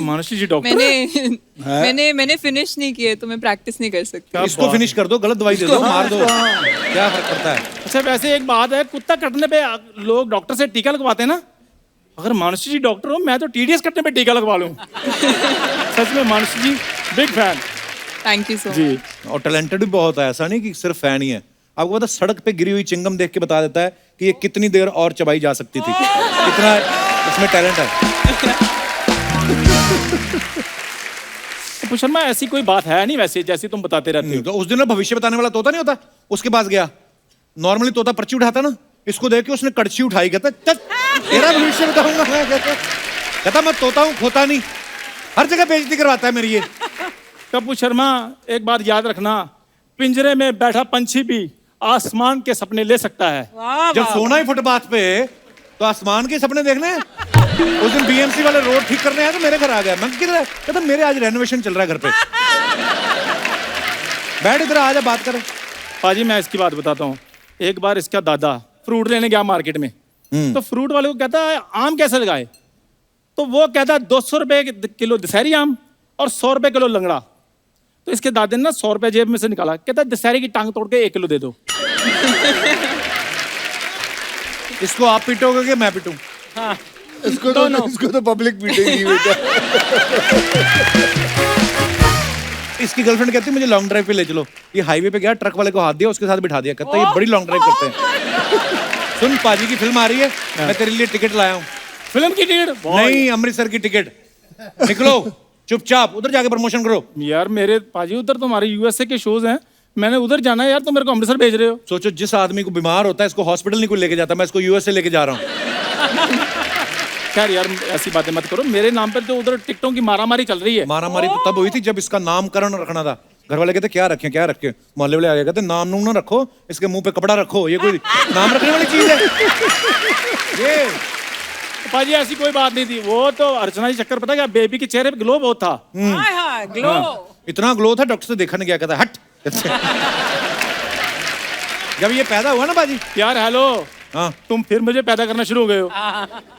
मानसी जी डॉक्टर मैंने फिनिश नहीं किए तो मैं प्रैक्टिस नहीं कर सकती। इसको फिनिश कर दो, गलत दवाई दे दो, मार दो, क्या फर्क पड़ता है? अच्छा वैसे एक बात है, कुत्ता कटने पे लोग डॉक्टर से टीका लगवाते हैं ना। अगर मानसी जी डॉक्टर हो, मैं तो टीडीएस कटने पे टीका लगवा लूं। सच में Mansi ji big fan. Thank you so much ji. और टैलेंटेड भी बहुत है, ऐसा नहीं कि सिर्फ फैन ही है। आपको पता, सड़क पे गिरी हुई चिंगम देख के बता देता है कि ये कितनी देर और चबाई जा सकती थी। इतना इसमें टैलेंट है। तो शर्मा ऐसी कोई बात है नहीं वैसे, जैसे तुम बताते रहते हो। तो उस दिन वो भविष्य बताने वाला तोता नहीं होता, उसके पास गया, नॉर्मली तोता पर्ची उठाता ना, इसको देख के उसने कड़छी उठाई, कहता चल तेरा भविष्य बताऊंगा मैं। कहता मैं तोता हूँ, खोता नहीं, हर जगह बेइज्जती करवाता है मेरी ये। कपूर शर्मा, एक बात याद रखना, पिंजरे में बैठा पंछी भी आसमान के सपने ले सकता है। जब सोना ही फुटपाथ पे तो आसमान के सपने देखने हैं। उस दिन बीएमसी वाले रोड ठीक करने आए तो मेरे घर आ गया, मैं किधर है? कहता मेरे आज रेनोवेशन चल रहा है घर पे। बैठ इधर, आ जा बात कर। पाजी मैं इसकी बात बताता हूँ। एक बार इसका दादा फ्रूट लेने गया मार्केट में, तो फ्रूट वाले को कहता है आम कैसे लगाए, तो वो कहता है 200 रुपए किलो दशहरी आम और 100 रुपए किलो लंगड़ा। तो इसके दादे ने ना 100 रुपए जेब में से निकाला, कहता दशहरी की टांग तोड़ के 1 किलो दे दो। इसको आप पीटोगे कि मैं पीटूं? हाँ, इसको तो पब्लिक पीटेगी बेटा। इसकी गर्लफ्रेंड कहती है मुझे लॉन्ग ड्राइव पे ले चलो। ये हाईवे पे गया, ट्रक वाले को हाथ दिया, उसके साथ बिठा दिया, कहता है ये बड़ी लॉन्ग ड्राइव करते हैं। सुन, पाजी की फिल्म आ रही है, मैं तेरे लिए टिकट लाया हूँ। फिल्म की टिकट नहीं, अमृतसर की टिकट। निकलो चुपचाप, उधर जाके प्रमोशन करो। यार मेरे पाजी उधर तुम्हारे यूएसए के शोज हैं, मैंने उधर जाना है यार, तुम मेरे को अमृतसर भेज रहे हो। सोचो, जिस आदमी को बीमार होता है इसको हॉस्पिटल नहीं कोई लेके जाता, मैं इसको यूएसए लेके जा रहा हूँ। खैर यार ऐसी बातें मत करो, मेरे नाम पर तो उधर टिकटों की मारामारी चल रही है। मारामारी तो तब हुई थी जब इसका नामकरण रखना था। घर वाले कहते क्या रखें क्या रखें, मोहल्ले वाले आ गए कहते नाम नूम ना रखो, इसके मुंह पे कपड़ा रखो, ये कोई नाम रखने वाली चीज है ये? पाजी ऐसी कोई बात नहीं थी, वो तो अर्चना जी चक्कर, पता क्या, बेबी के चेहरे पे ग्लो बहुत था। ग्लो। इतना ग्लो था, डॉक्टर से देखा नहीं गया, कहता हट। जब ये पैदा हुआ ना बाजी, यार हेलो, हाँ तुम फिर मुझे पैदा करना शुरू हो गए हो।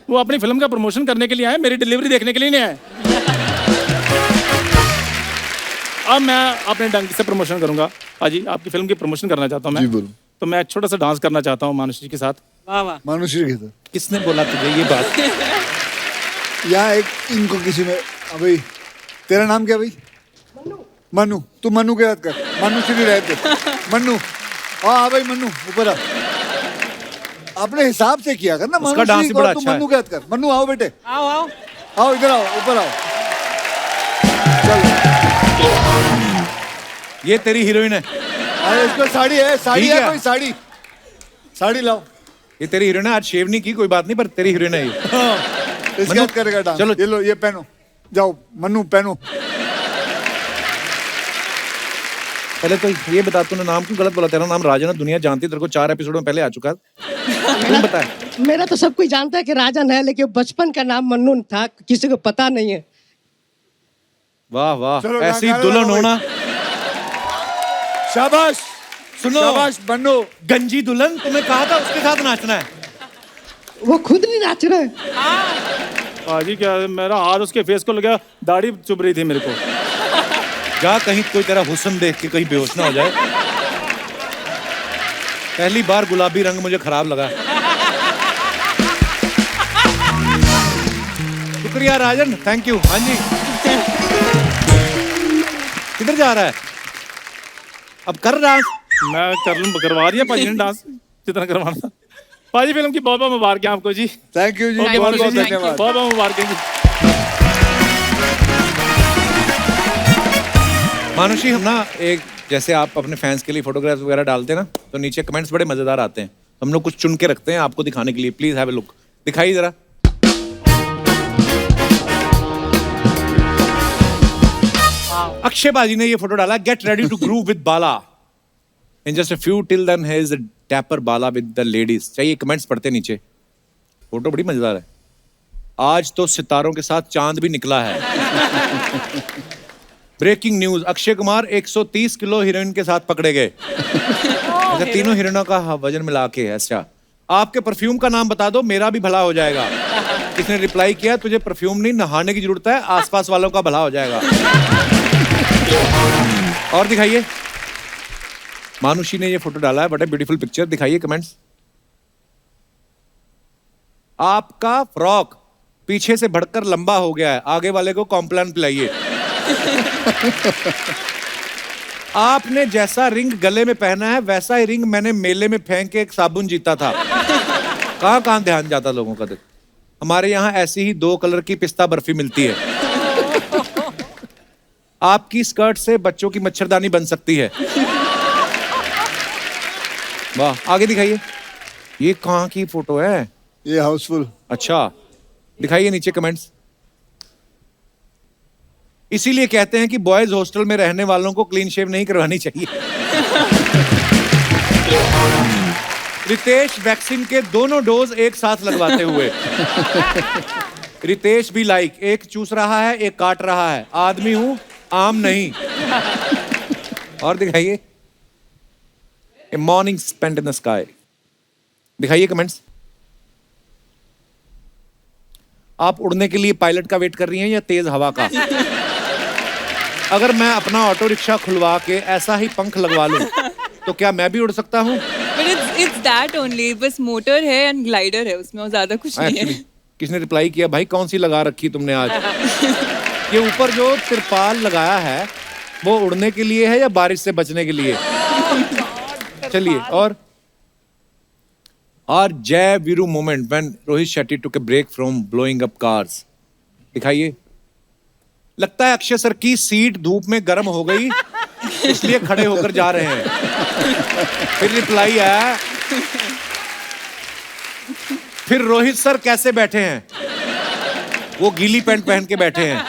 वो अपनी फिल्म का प्रमोशन करने के लिए आए, मेरी डिलीवरी देखने के लिए नहीं आए। अब मैं अपने ढंग से प्रमोशन करूंगा। पाजी आपकी फिल्म की प्रमोशन करना चाहता हूँ मैं। जी बोलो। तो मैं एक छोटा सा डांस करना चाहता हूँ मानुषी के साथ। मानुषी के साथ? किसने बोला तुझे ये बात? यहाँ एक इनको किसी में, भाई तेरा नाम क्या भाई? मनु। तू मनु के साथ कर, मानुषी नहीं रहते। मनु, हाँ भाई मनु, ऊपर आ। अपने हिसाब से किया कर ना, उसका डांस भी बड़ा तू अच्छा है। मनु के साथ कर। मनु आओ बेटे, आओ आओ आओ इधर आओ, ऊपर आओ। चल, ये तेरी हीरोइन है? अरे इसको साड़ी है, साड़ी ठीक है है। कोई साड़ी, साड़ी लाओ। ये तेरी हीरोइन है, आज शेव नहीं की कोई बात नहीं, पर तेरी हीरोइन है ये। इसके साथ करेगा डांस। चलो। ये लो, ये पहनो, जाओ मनु पहनो। पहले तो ये बता, तूने नाम क्यों गलत बोला? तेरा नाम राजन है, दुनिया जानती है तेरे को, 4 एपिसोड में पहले आ चुका है। तू बता। मेरा तो सब कोई जानता है कि राजन है, लेकिन बचपन का नाम मन्नू था, किसी को पता नहीं है। वाह वाह, चलो, ऐसी गाना दुल्हन लगाओ होना। शाबाश, सुनो, शाबाश मनु। गंजी दुल्हन, तुम्हें कहा था उसके साथ नाचना है। वो खुद नहीं नाच रहे। पाजी क्या, मेरा हाथ उसके फेस को लगा, दाढ़ी चुभ रही थी मेरे को। जा कहीं कोई तेरा हुस्न देख के कहीं बेहोश ना हो जाए। पहली बार गुलाबी रंग मुझे खराब लगा। शुक्रिया राजन, थैंक यू। हाँ जी, किधर जा रहा है? अब कर डांस। मैं करवा दिया पाजी ने डांस जितना करवाना था। पाजी फिल्म की बहुत बहुत मुबारक आपको जी। थैंक यू जी, ओके, बहुत बहुत मानुषी जी, धन्यवाद। बहुत बहुत मुबारक जी। मानुषी, हम ना एक, जैसे आप अपने फैंस के लिए फोटोग्राफ्स वगैरह डालते हैं ना, तो नीचे कमेंट्स बड़े मजेदार आते हैं। हम लोग कुछ चुन के रखते हैं आपको दिखाने के लिए। प्लीज हैव अ लुक, दिखाइए जरा। अक्षय बाजी ने ये फोटो डाला, get ready to groove with Bala in just a few till then he is a dapper Bala with the ladies. चाहिए कमेंट्स पढ़ते नीचे। फोटो बड़ी मजेदार है। आज तो सितारों के साथ चांद भी निकला है। Breaking news, Akshay Kumar 130 kilo heroine के साथ पकड़े गए। अच्छा, तीनों हीरोइनों का वजन मिला के। अच्छा, आपके परफ्यूम का नाम बता दो, मेरा भी भला हो जाएगा। किसने रिप्लाई किया, तुझे परफ्यूम नहीं नहाने की जरूरत है, आसपास वालों का भला हो जाएगा। और दिखाइए। मानुषी ने ये फोटो डाला है, बड़ा ब्यूटीफुल पिक्चर। दिखाइए कमेंट्स। आपका फ्रॉक पीछे से बढ़कर लंबा हो गया है, आगे वाले को कॉम्प्लान पिलाइए। आपने जैसा रिंग गले में पहना है, वैसा ही रिंग मैंने मेले में फेंक के एक साबुन जीता था। कहाँ कहाँ ध्यान जाता लोगों का। देख, हमारे यहाँ ऐसी ही 2 कलर की पिस्ता बर्फी मिलती है। आपकी स्कर्ट से बच्चों की मच्छरदानी बन सकती है। वाह, आगे दिखाइए। ये कहाँ की फोटो है? ये हाउसफुल। अच्छा, दिखाइए नीचे कमेंट्स। इसीलिए कहते हैं कि बॉयज हॉस्टल में रहने वालों को क्लीन शेव नहीं करवानी चाहिए। रितेश वैक्सीन के दोनों डोज एक साथ लगवाते हुए। रितेश भी लाइक, एक चूस रहा है एक काट रहा है, आदमी हूं आम नहीं। और दिखाइए। A morning spent in the sky. दिखाइए कमेंट्स। आप उड़ने के लिए पायलट का वेट कर रही हैं या तेज हवा का? अगर मैं अपना ऑटो रिक्शा खुलवा के ऐसा ही पंख लगवा लूं तो क्या मैं भी उड़ सकता हूं? बट इट्स दैट ओनली, बस मोटर है एंड ग्लाइडर है उसमें, और ज्यादा कुछ नहीं है। किसने रिप्लाई किया भाई, कौन सी लगा रखी तुमने आज? ये ऊपर जो तिरपाल लगाया है वो उड़ने के लिए है या बारिश से बचने के लिए? चलिए। और Jai Veeru moment when Rohit Shetty took a break from blowing up cars. दिखाइए। लगता है अक्षय सर की सीट धूप में गर्म हो गई इसलिए खड़े होकर जा रहे हैं। फिर रिप्लाई आया, फिर रोहित सर कैसे बैठे हैं? वो गीली पैंट पहन के बैठे हैं।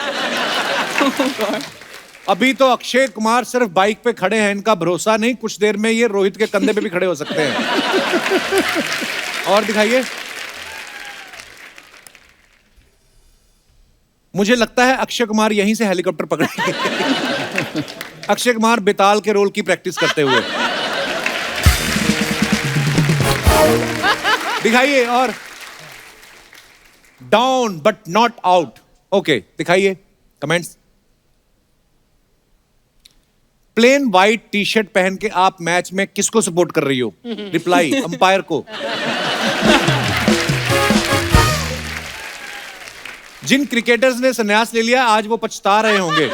अभी तो अक्षय कुमार सिर्फ बाइक पे खड़े हैं, इनका भरोसा नहीं, कुछ देर में ये रोहित के कंधे पे भी खड़े हो सकते हैं। और दिखाइए। मुझे लगता है अक्षय कुमार यहीं से हेलीकॉप्टर पकड़ेंगे। अक्षय कुमार बेताल के रोल की प्रैक्टिस करते हुए। दिखाइए। और down but not out. Okay, दिखाइए comments. Plain white T shirt पहन के आप मैच में किसको सपोर्ट कर रही हो? रिप्लाई, अंपायर को। जिन क्रिकेटर्स ने संन्यास ले लिया आज वो पछता रहे होंगे।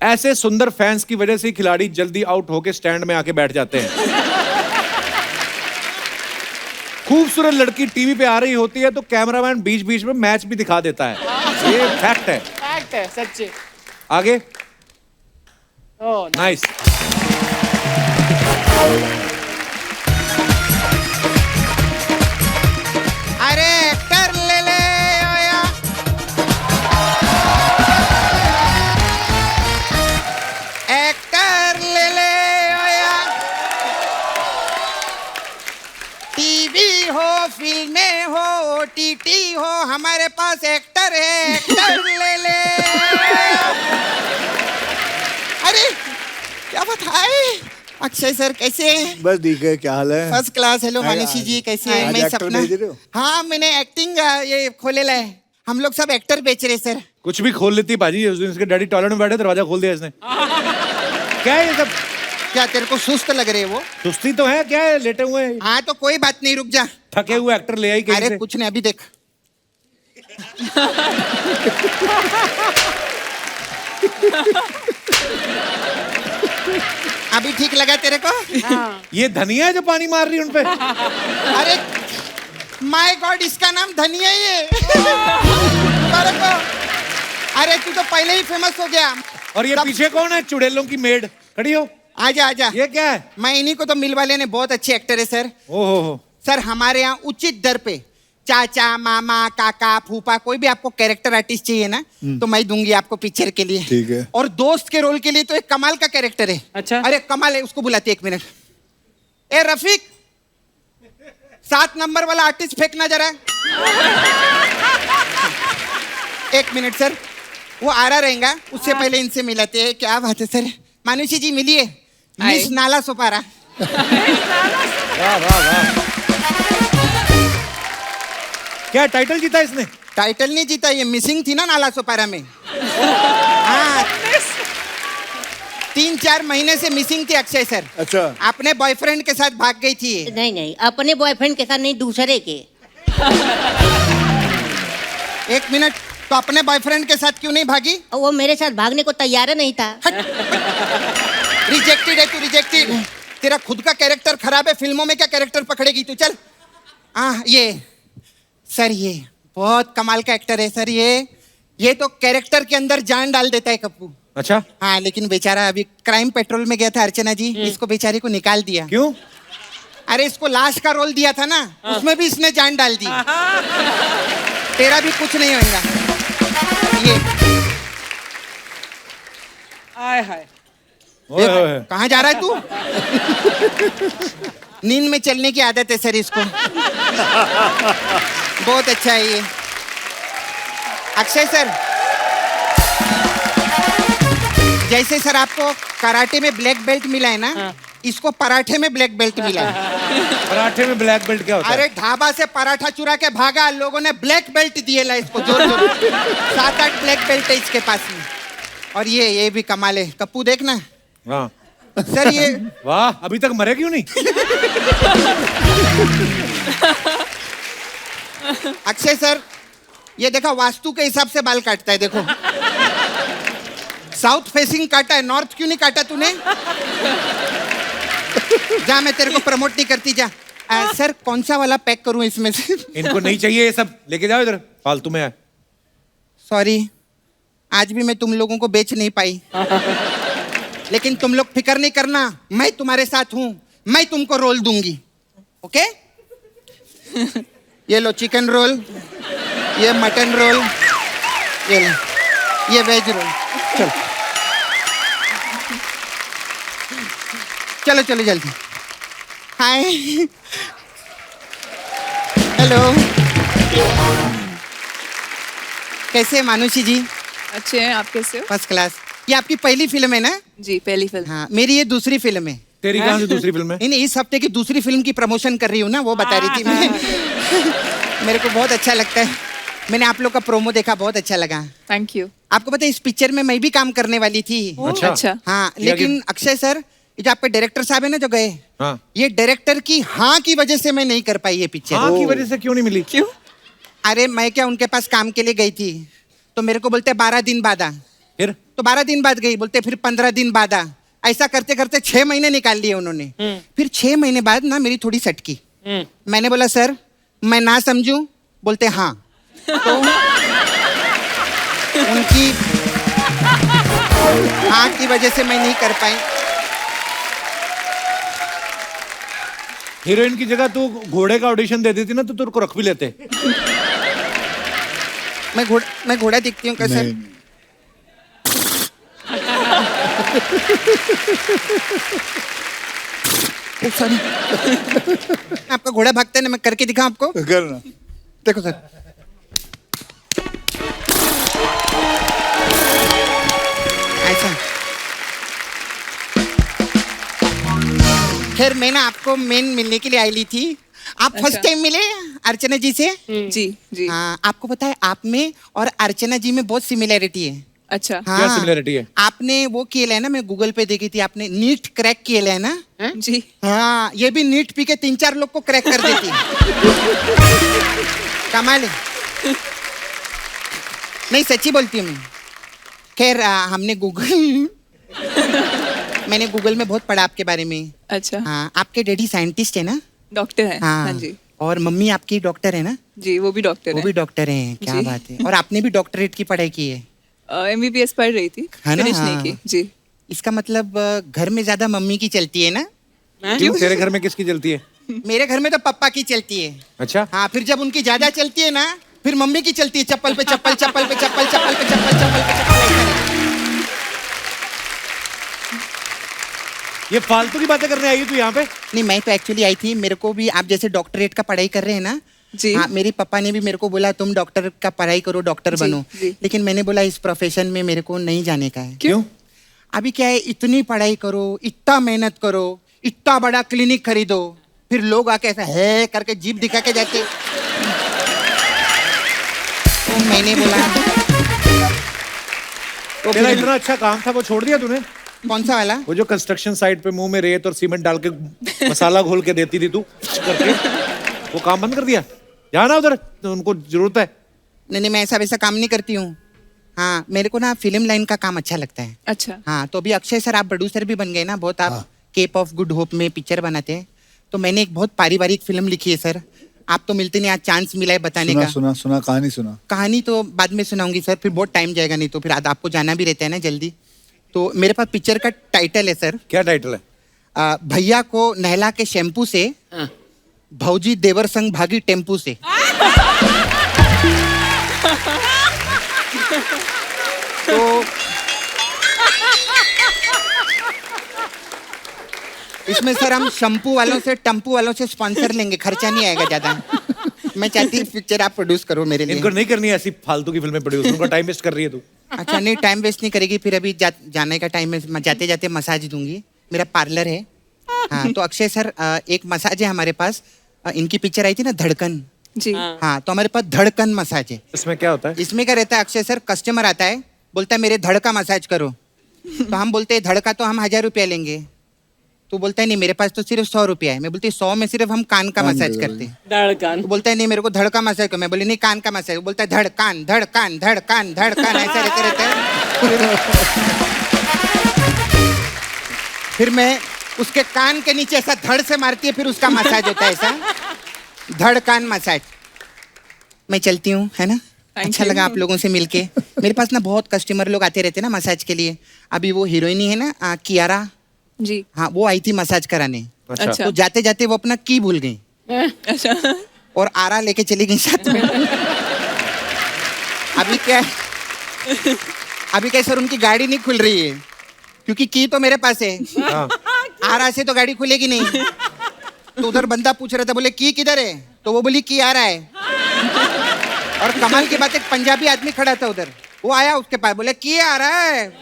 ऐसे सुंदर फैंस की वजह से खिलाड़ी जल्दी आउट होके स्टैंड में आके बैठ जाते हैं। खूबसूरत लड़की टीवी पे आ रही होती है तो कैमरामैन बीच बीच में मैच भी दिखा देता है। ये फैक्ट है। फैक्ट है, सच्चे। आगे। ओह, नाइस। अरे एक्टर ले ले ओया। एक्टर ले ले ओया। टीवी हो, फिल्में हो, ओटीटी हो, हमारे पास एक्टर है, एक्टर ले ले। अरे क्या बात है अक्षय सर, कैसे हैं? बस ठीक है, क्या हाल है? First class. हेलो मानुषी जी, कैसे हैं? मैं एक्टर सपना। भेज रहे हो? हाँ, मैंने एक्टिंग ये खोलेला है। हम लोग सब एक्टर बेच रहे सर। कुछ भी खोल लेती बाजी। उस दिन इसके डैडी टॉयलेट में बैठे, दरवाजा खोल दिया इसने। क्या है ये सब? क्या तेरे को सुस्त लग रहे हैं वो? सुस्ती तो है, क्या है, लेटे हुए हैं। हाँ तो कोई बात नहीं, रुक जा। थके हुए एक्टर ले आई कहीं अरे से। कुछ नहीं, अभी देख। अभी ठीक लगा तेरे को? ये धनिया है जो पानी मार रही है उनपे। अरे माय गॉड, इसका नाम धनिया ही है। तेरे को? अरे तू तो पहले ही फेमस हो गया। और ये पीछे कौन है? चुड़ैलों की मेड खड़ी हो। आजा आजा। ये क्या है? मैं इन्हीं को तो मिल वाले ने बहुत अच्छे एक्टर है सर। ओहो। सर हमारे यहाँ उचित दर पे चाचा, मामा, काका, फूफा, कोई भी आपको कैरेक्टर आर्टिस्ट चाहिए ना तो मैं दूंगी आपको पिक्चर के लिए। ठीक है। और दोस्त के रोल के लिए तो एक कमाल का कैरेक्टर है। अच्छा। अरे कमाल है, उसको बुलाते 1 मिनट। ए रफीक, 7 नंबर वाला आर्टिस्ट फेंकना जरा। 1 मिनट सर, वो आ रहा रहेगा, उससे पहले इनसे मिलाते हैं। क्या बात है सर। मानुषी जी मिलिए, मिस नाला सोपारा। वाह वाह वाह। क्या टाइटल जीता इसने? टाइटल नहीं जीता, ये मिसिंग थी ना नाला सोपारा में। हाँ, 3-4 महीने से मिसिंग थी अक्षय सर। अच्छा। अपने बॉयफ्रेंड के साथ भाग गई थी ये। नहीं नहीं, अपने बॉयफ्रेंड के साथ नहीं, दूसरे के। 1 मिनट, तो अपने बॉयफ्रेंड के साथ क्यों नहीं भागी? और वो मेरे साथ भागने को तैयार नहीं था। रिजेक्टेड है तू, रिजेक्टेड। तेरा खुद का कैरेक्टर खराब है, फिल्मों में क्या कैरेक्टर पकड़ेगी तू? चल। ये सर, ये बहुत कमाल का एक्टर है सर। ये तो कैरेक्टर के अंदर जान डाल देता है कप्पू। अच्छा, हाँ लेकिन बेचारा अभी क्राइम पेट्रोल में गया था अर्चना जी, इसको बेचारे को निकाल दिया। क्यों? अरे इसको लाश का रोल दिया था ना, उसमें भी इसने जान डाल दी। तेरा भी कुछ नहीं होगा। ये आय हाय ओए, ओए। कहाँ जा रहा है तू? नींद में चलने की आदत है सर इसको। बहुत अच्छा है ये। अक्षय सर, जैसे सर आपको कराटे में ब्लैक बेल्ट मिला है ना, इसको पराठे में ब्लैक बेल्ट मिला है। पराठे में ब्लैक बेल्ट क्या होता है? अरे ढाबा से पराठा चुरा के भागा, लोगों ने ब्लैक बेल्ट दिए ला इसको, जोर जोर 7-8 ब्लैक बेल्ट है इसके पास में। और ये भी कमाल है, कप्पू देखना हाँ सर ये। वाह, अभी तक मरे क्यों नहीं? अक्षय सर, ये देखा वास्तु के हिसाब से बाल काटता है, देखो साउथ फेसिंग काटा है, नॉर्थ क्यों नहीं काटा तूने? जा, मैं तेरे को प्रमोट नहीं करती, जा। सर कौन सा वाला पैक करूं इसमें से? इनको नहीं चाहिए ये सब, लेके जाओ इधर, फालतू में है। सॉरी, आज भी मैं तुम लोगों को बेच नहीं पाई, लेकिन तुम लोग फिक्र नहीं करना, मैं तुम्हारे साथ हूं, मैं तुमको रोल दूंगी, ओके? ये लो चिकन रोल, ये मटन रोल, ये लो, ये वेज रोल। चलो चलो चलो जल्दी। हाय, हेलो, कैसे हैं मानुषी जी? अच्छे हैं, आप कैसे हो? First class. ये आपकी पहली फिल्म है ना? जी, पहली फिल्म। हाँ, मेरी ये दूसरी फिल्म है। तेरी कहाँ से दूसरी फिल्म है? नहीं, इस हफ्ते की दूसरी फिल्म की प्रमोशन कर रही हूँ ना, वो बता रही थी मैं। मेरे को बहुत अच्छा लगता है, मैंने आप लोग का प्रोमो देखा, बहुत अच्छा लगा। Thank you. आपको पता है इस पिक्चर में मैं भी काम करने वाली थी। अच्छा। अच्छा। हाँ, लेकिन अक्षय सर, ये जो आपके डायरेक्टर साहब है ना जो गए, हाँ। ये डायरेक्टर की हाँ की वजह से मैं नहीं कर पाई ये पिक्चर। हाँ की वजह से क्यों नहीं मिली? क्यों? अरे मैं क्या उनके पास काम के लिए गई थी, तो मेरे को बोलते 12 दिन बाद आ, फिर तो 12 दिन बाद गई, बोलते फिर 15 दिन बाद आ, ऐसा करते करते 6 महीने निकाल लिए उन्होंने। फिर 6 महीने बाद ना मेरी थोड़ी सटकी, मैंने बोला सर मैं ना समझूं, बोलते हाँ। तो उनकी हाँ की वजह से मैं नहीं कर पाई। हीरोइन की जगह तू घोड़े का ऑडिशन दे देती ना, तो तेरे को रख भी लेते। मैं घोड़ा दिखती हूँ कैसे? सॉरी, आपका घोड़ा भागता है ना, मैं करके दिखाऊं आपको? करना। देखो सर, ऐसा। खैर मैं ना आपको मेन मिलने के लिए आई ली थी। आप फर्स्ट टाइम मिले अर्चना जी से? जी जी। हाँ, आपको पता है आप में और अर्चना जी में बहुत सिमिलैरिटी है। अच्छा। क्या सिमिलैरिटी है? आपने वो किया है ना, मैं गूगल पे देखी थी, आपने नीट क्रैक किया है ना? जी। हाँ, ये भी नीट पी के 3-4 लोग को क्रैक कर देती है। कमाल है। नहीं सच्ची बोलती हूँ मैं। खैर हमने मैंने गूगल में बहुत पढ़ा आपके बारे में। अच्छा। हाँ, आपके डैडी साइंटिस्ट है ना? डॉक्टर है। हाँ, हाँ जी। और मम्मी आपकी डॉक्टर है ना? जी, वो भी डॉक्टर वो है। भी डॉक्टर हैं, क्या जी। बात है। और आपने भी डॉक्टरेट की पढ़ाई की है? MBBS पढ़ रही थी, है ना? फिनिश नहीं हाँ। की। जी। इसका मतलब घर में ज्यादा मम्मी की चलती है ना? क्यों, तेरे घर में किसकी चलती है? मेरे घर में तो पापा की चलती है। अच्छा। हाँ, फिर जब उनकी ज्यादा चलती है ना, फिर मम्मी की चलती है, चप्पल पे चप्पल, चप्पल पे चप्पल, चप्पल पे चप्पल, चप्पल पे चप्पल, ऐसा है। ये फालतू की बातें करने आई है तू यहाँ पे? नहीं, मैं तो एक्चुअली आई थी, मेरे को भी आप जैसे डॉक्टरेट का पढ़ाई कर रहे हैं ना? जी। हाँ, मेरे पापा ने भी मेरे को बोला तुम डॉक्टर का पढ़ाई करो, डॉक्टर जी, बनो। जी। लेकिन मैंने बोला इस प्रोफेशन में मेरे को नहीं जाने का है। क्यों? अभी क्या है, इतनी पढ़ाई करो, इतना मेहनत करो, इतना बड़ा क्लिनिक खरीदो, फिर लोग आके ऐसा है करके जीभ दिखा के जाते। तो मैंने बोला तो तेरा फिर- इतना अच्छा काम था, वो छोड़ दिया तूने? कौन सा वाला? वो जो कंस्ट्रक्शन साइट पे मुंह में रेत और सीमेंट डाल के मसाला घोल के देती थी तू करके, वो काम बंद कर दिया? जाना उधर, तो उनको जरूरत है। नहीं, मैं ऐसा वैसा काम नहीं करती हूँ। हाँ, मेरे को ना फिल्म लाइन का काम अच्छा लगता है। अच्छा। हाँ, तो अभी अक्षय सर आप प्रोड्यूसर भी बन गए ना, बहुत आप केप ऑफ गुड होप में पिक्चर बनाते हैं, तो मैंने एक बहुत पारिवारिक फिल्म लिखी है सर। आप तो मिलते नहीं, आज चांस मिला है बताने सुना का। सुना सुना, कहानी सुना। कहानी तो बाद में सुनाऊंगी सर, फिर बहुत टाइम जाएगा, नहीं तो फिर आपको जाना भी रहता है ना जल्दी। तो मेरे पास पिक्चर का टाइटल है सर, क्या टाइटल है? भैया को नहला के शैम्पू से, भौजी देवर संग भागी टेम्पू से। तो इसमें सर हम शैम्पू वालों से टम्पू वालों से स्पॉन्सर लेंगे, खर्चा नहीं आएगा ज्यादा। मैं चाहती हूँ पिक्चर आप प्रोड्यूस करो मेरे लिए। इनको नहीं करनी है ऐसी फालतू की फिल्में प्रोड्यूस, उनका टाइम वेस्ट कर रही है तू। अच्छा नहीं, टाइम वेस्ट नहीं करेगी, फिर अभी जाने का टाइम है, जाते जाते मसाज दूंगी, मेरा पार्लर है। हाँ तो अक्षय सर, एक मसाज है हमारे पास, इनकी पिक्चर आई थी ना धड़कन जी। हाँ, तो हमारे पास धड़कन मसाज है। इसमें क्या होता है? इसमें क्या रहता है अक्षय सर, कस्टमर आता है, बोलता है मेरे धड़ का मसाज करो, तो हम बोलते हैं धड़ का तो हम 1000 रुपया लेंगे, तो बोलता है नहीं मेरे पास तो सिर्फ 100 रुपया है। मैं बोलती 100 में सिर्फ हम कान का मसाज करते हैं। धड़कन। तो बोलता है नहीं मेरे को धड़ का मसाज करो। मैं बोली नहीं कान का मसाज। बोलता है धड़ कान धड़ कान धड़ कान धड़ कान, ऐसा रहता है। फिर मैं उसके कान के नीचे ऐसा धड़ से मारती है, फिर उसका मसाज होता है ऐसा धड़ कान मसाज। मैं चलती हूँ, है ना। अच्छा लगा आप लोगों से मिलके। मेरे पास ना बहुत कस्टमर लोग आते रहते हैं ना मसाज के लिए। अभी वो हीरोइनी है ना कियारा जी, हाँ, वो आई थी मसाज कराने। अच्छा। तो जाते जाते वो अपना की भूल गई अच्छा। और आरा लेके चली गई साथ में। अभी क्या सर, उनकी गाड़ी नहीं खुल रही है क्योंकि की तो मेरे पास है। आरा से तो गाड़ी खुलेगी नहीं। तो उधर बंदा पूछ रहा था, बोले की किधर है, तो वो बोली की आ रहा है। और कमाल की बात, एक पंजाबी आदमी खड़ा था उधर, वो आया उसके पास, बोले की आ रहा है।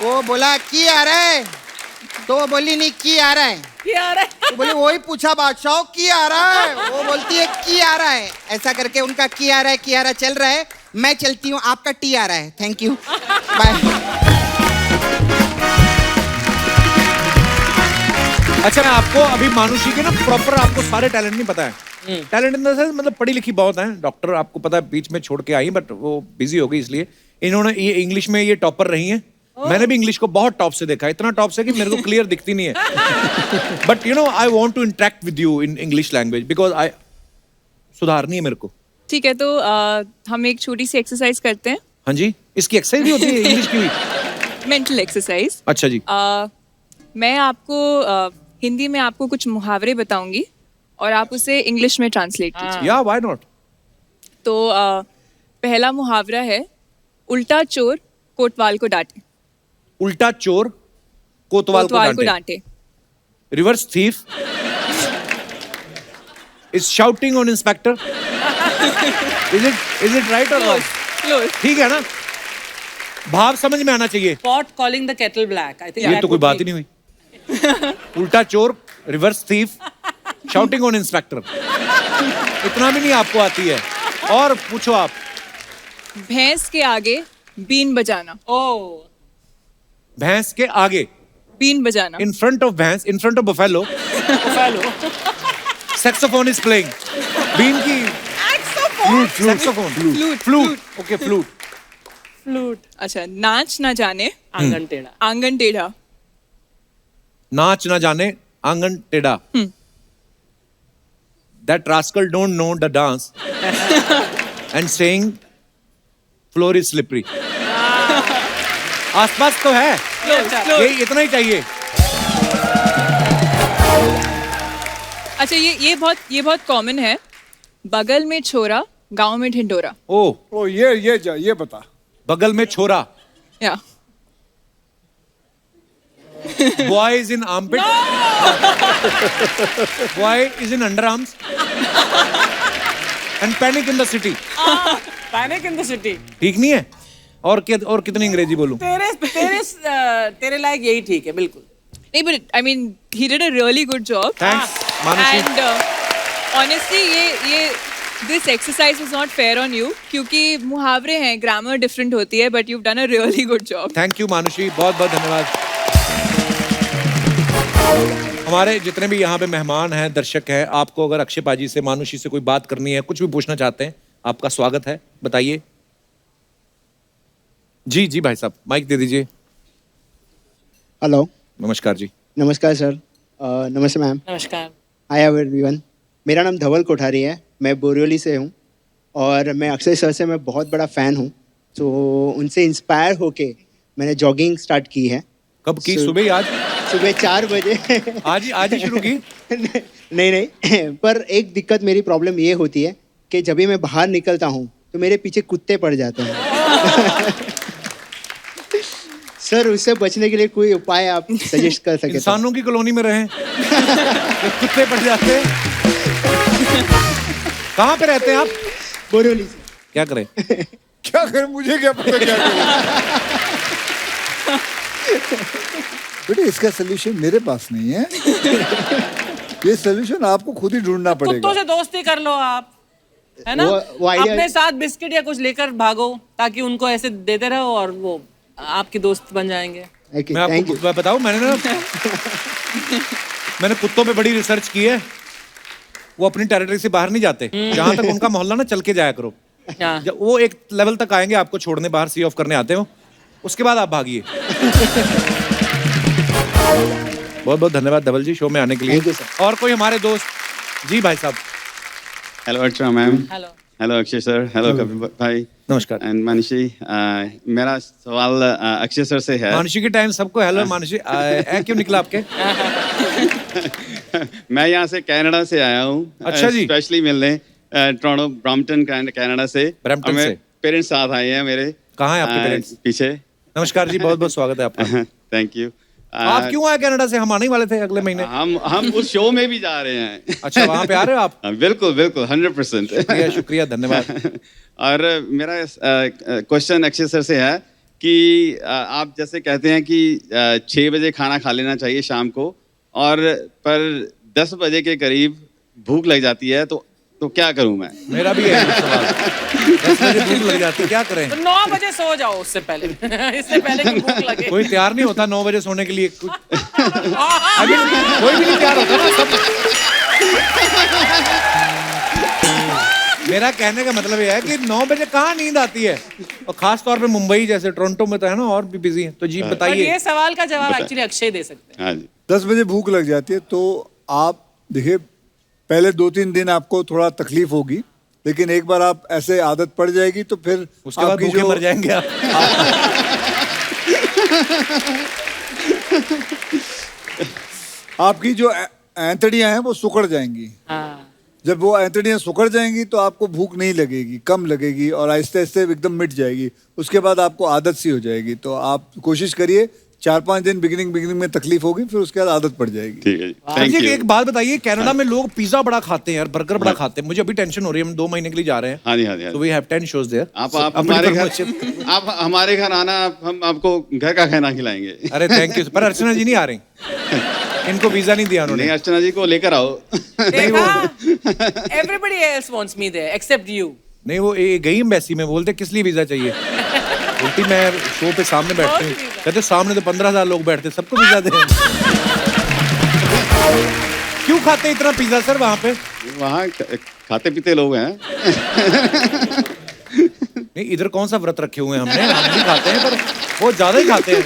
वो बोला की आ रहा है, तो वो बोली नहीं की आ रहा है। तो बोले वही पूछा बादशाह की आ रहा है, वो बोलती है की आ रहा है। ऐसा करके उनका की आ रहा है, की आ रहा है चल रहा है। मैं चलती हूँ, आपका टी आ रहा है। Thank you, bye. अच्छा, मैं आपको अभी मानुषी के ना प्रॉपर आपको सारे टैलेंट नहीं पता है। टैलेंट इन द सेंस मतलब पढ़ी लिखी बहुत है, डॉक्टर आपको पता है बीच में छोड़ के आई, बट वो बिजी हो गई, इसलिए इन्होंने ये इंग्लिश में ये टॉपर रही हैं। मैंने भी इंग्लिश को बहुत टॉप से देखा है, इतना टॉप से कि मेरे को क्लियर दिखती नहीं है। But you know I want to interact with you in English language because I सुधारनी है मेरे को। ठीक है, तो हम एक छोटी सी एक्सरसाइज करते हैं। हाँ जी, इसकी एक्सरसाइज भी होती है इंग्लिश की भी? Mental exercise. अच्छा जी। मैं आपको हिंदी में आपको कुछ मुहावरे बताऊंगी और आप उसे इंग्लिश में ट्रांसलेट कीजिए। या व्हाई नॉट। तो पहला मुहावरा है, उल्टा चोर कोतवाल को डांटे। उल्टा चोर कोतवाल को डांटे। Reverse thief is shouting on inspector. Is it right और रॉन्ग? ठीक है ना, भाव समझ में आना चाहिए। Pot calling the kettle black. I think ये that तो कोई would बात be- ही नहीं हुई। उल्टा चोर, reverse thief, shouting on inspector, इतना भी नहीं आपको आती है। और पूछो आप। भैंस के आगे बीन बजाना। Oh. भैंस के आगे बीन बजाना। इन फ्रंट ऑफ भैंस, in front of buffalo, Buffalo. Saxophone is playing. बीन की saxophone, flute, okay flute. Flute. अच्छा, नाच ना जाने आंगन टेढ़ा. आंगन टेढ़ा। नाच ना जाने आंगन टेढ़ा। That rascal don't know the dance and saying floor is slippery. आसपास तो है, ये इतना ही चाहिए। अच्छा, ये बहुत कॉमन है। बगल में छोरा गांव में ढिंडोरा। ओ ये बता। बगल में छोरा, या boy is in armpit, boy is in underarms and panic in the city. Panic in the city. ठीक नहीं है? और कितनी अंग्रेजी बोलूं? तेरे लायक यही ठीक है, बिल्कुल. नहीं, but I mean he did a really good job. Thanks, Manushi. And honestly ये this exercise was not fair on you क्योंकि मुहावरे हैं, grammar different होती है, but you've done a really good job. Thank you Manushi, बहुत बहुत धन्यवाद। हमारे जितने भी यहाँ पे मेहमान हैं, दर्शक हैं, आपको अगर अक्षय पाजी से, मानुषी से कोई बात करनी है, कुछ भी पूछना चाहते हैं, आपका स्वागत है, बताइए। जी जी भाई साहब, माइक दे दीजिए। हेलो, नमस्कार जी। नमस्कार सर। नमस्ते मैम। नमस्कार. हाय एवरीवन, मेरा नाम धवल कोठारी है, मैं बोरिवली से हूँ। और मैं अक्षय सर से मैं बहुत बड़ा फ़ैन हूँ, तो उनसे इंस्पायर होके मैंने जॉगिंग स्टार्ट की है। कब की? सुबह ही? आज सुबह 4 बजे। आज ही शुरू की? नहीं पर एक दिक्कत, मेरी प्रॉब्लम ये होती है कि जब भी मैं बाहर निकलता हूँ तो मेरे पीछे कुत्ते पड़ जाते हैं। सर उससे बचने के लिए कोई उपाय आप सजेस्ट कर सके? इंसानों की कॉलोनी में रहें। कुत्ते पड़ जाते हैं। कहाँ पे रहते हैं आप? बोरिवली से। क्या करें? क्या करें, मुझे क्या पता क्या करें। बेटे इसका सोल्यूशन मेरे पास नहीं है। ये सोल्यूशन आपको खुद ही ढूंढना पड़ेगा। कुत्तों से दोस्ती कर लो आप, है ना? वो idea- अपने साथ बिस्किट या कुछ लेकर भागो, ताकि उनको ऐसे देते रहो और वो आपके दोस्त बन जाएंगे। Okay, मैं thank you. आपको बताऊं, मैंने कुत्तों पे बड़ी रिसर्च की है। वो अपनी टेरिटरी से बाहर नहीं जाते। जहां तक उनका मोहल्ला ना, चल के जाया करो। हाँ। जब वो एक लेवल तक आएंगे, आपको छोड़ने बाहर सी ऑफ करने आते हो, उसके बाद आप भागिए। बहुत बहुत धन्यवाद धवल जी शो में आने के लिए। Thank you, sir. और कोई हमारे दोस्त? जी भाई साहब। Hello Archana ma'am. Hello. Hello Akshay sir. Hello Kapil भाई। नमस्कार। एंड मानसी, मेरा सवाल अक्षय सर से है। मानसी के टाइम सबको हेलो मानसी क्यों निकला आपके? मैं यहाँ से कनाडा से आया हूँ। अच्छा जी। स्पेशली मिलने टोरंटो ब्रैम्पटन कनाडा से। ब्रैम्पटन से। पेरेंट्स साथ आए हैं मेरे। कहाँ है आपके पेरेंट्स? पीछे। नमस्कार जी, बहुत बहुत स्वागत है आपका। Thank you. आप क्यों आए कनाडा से? हम आने ही वाले थे अगले महीने। हम उस शो में भी जा रहे हैं। अच्छा, वहाँ पे आ रहे हो आप? बिल्कुल बिल्कुल 100%। शुक्रिया धन्यवाद। और मेरा क्वेश्चन अक्षय सर से है कि आप जैसे कहते हैं कि 6 बजे खाना खा लेना चाहिए शाम को, और पर 10 बजे के करीब भूख लग जाती है, तो क्या करूं मैं? मेरा भी है सवाल। 10 बजे भूख लग जाती है, क्या करें? तो 9 बजे सो जाओ उससे पहले। इससे पहले कि भूख लगे। कोई तैयार नहीं होता 9 बजे सोने के लिए। अभी कोई भी नहीं तैयार होता ना, सब। मेरा कहने का मतलब ये है कि 9 बजे कहाँ नींद आती है, और खास तौर पे मुंबई जैसे टोरंटो में तो है ना, और भी बिजी है। तो जी बताइए। ये सवाल का जवाब एक्चुअली अक्षय दे सकते हैं। हाँ जी। 10 बजे भूख लग जाती है तो आप देखिए, पहले 2-3 दिन आपको थोड़ा तकलीफ होगी, लेकिन एक बार आप ऐसे आदत पड़ जाएगी तो फिर उसके बाद भूखे मर जाएंगे आप। आपकी जो एंतड़ियां हैं वो सुकड़ जाएंगी। हाँ। जब वो एंतड़ियां सुकड़ जाएंगी तो आपको भूख नहीं लगेगी, कम लगेगी, और आहिस्ते आहिस्ते एकदम मिट जाएगी। उसके बाद आपको आदत सी हो जाएगी। तो आप कोशिश करिए, 4-5 दिन बिगिनिंग में तकलीफ होगी, फिर उसके बाद आदत पड़ जाएगी। ठीक है जी, थैंक यू। एक बात बताइए, कनाडा में लोग पिज्जा बड़ा खाते हैं और बर्गर बड़ा खाते हैं। मुझे अभी टेंशन हो रही है, हम 2 महीने के लिए जा रहे हैं। हाँ जी, हाँ जी। तो वी हैव 10 shows there. आप हमारे घर आना, हम आपको घर का खाना खिलाएंगे। अरे थैंक यू। पर अर्चना जी नहीं आ रही, इनको वीजा नहीं दिया उन्होंने। नहीं, अर्चना जी को लेकर आओ। Everybody else wants me there except you. नहीं, वो गई एम्बेसी में, बोलते किस लिए वीजा चाहिए? बोलती मैं शो पे सामने बैठती हूँ। कहते सामने तो 15,000 लोग बैठते, सबको वीजा दे। क्यों खाते इतना पिज्जा सर वहाँ पे? वहाँ खाते पीते लोग हैं। नहीं, इधर कौन सा व्रत रखे हुए हैं हमने? हम भी खाते हैं, पर वो ज्यादा ही खाते हैं।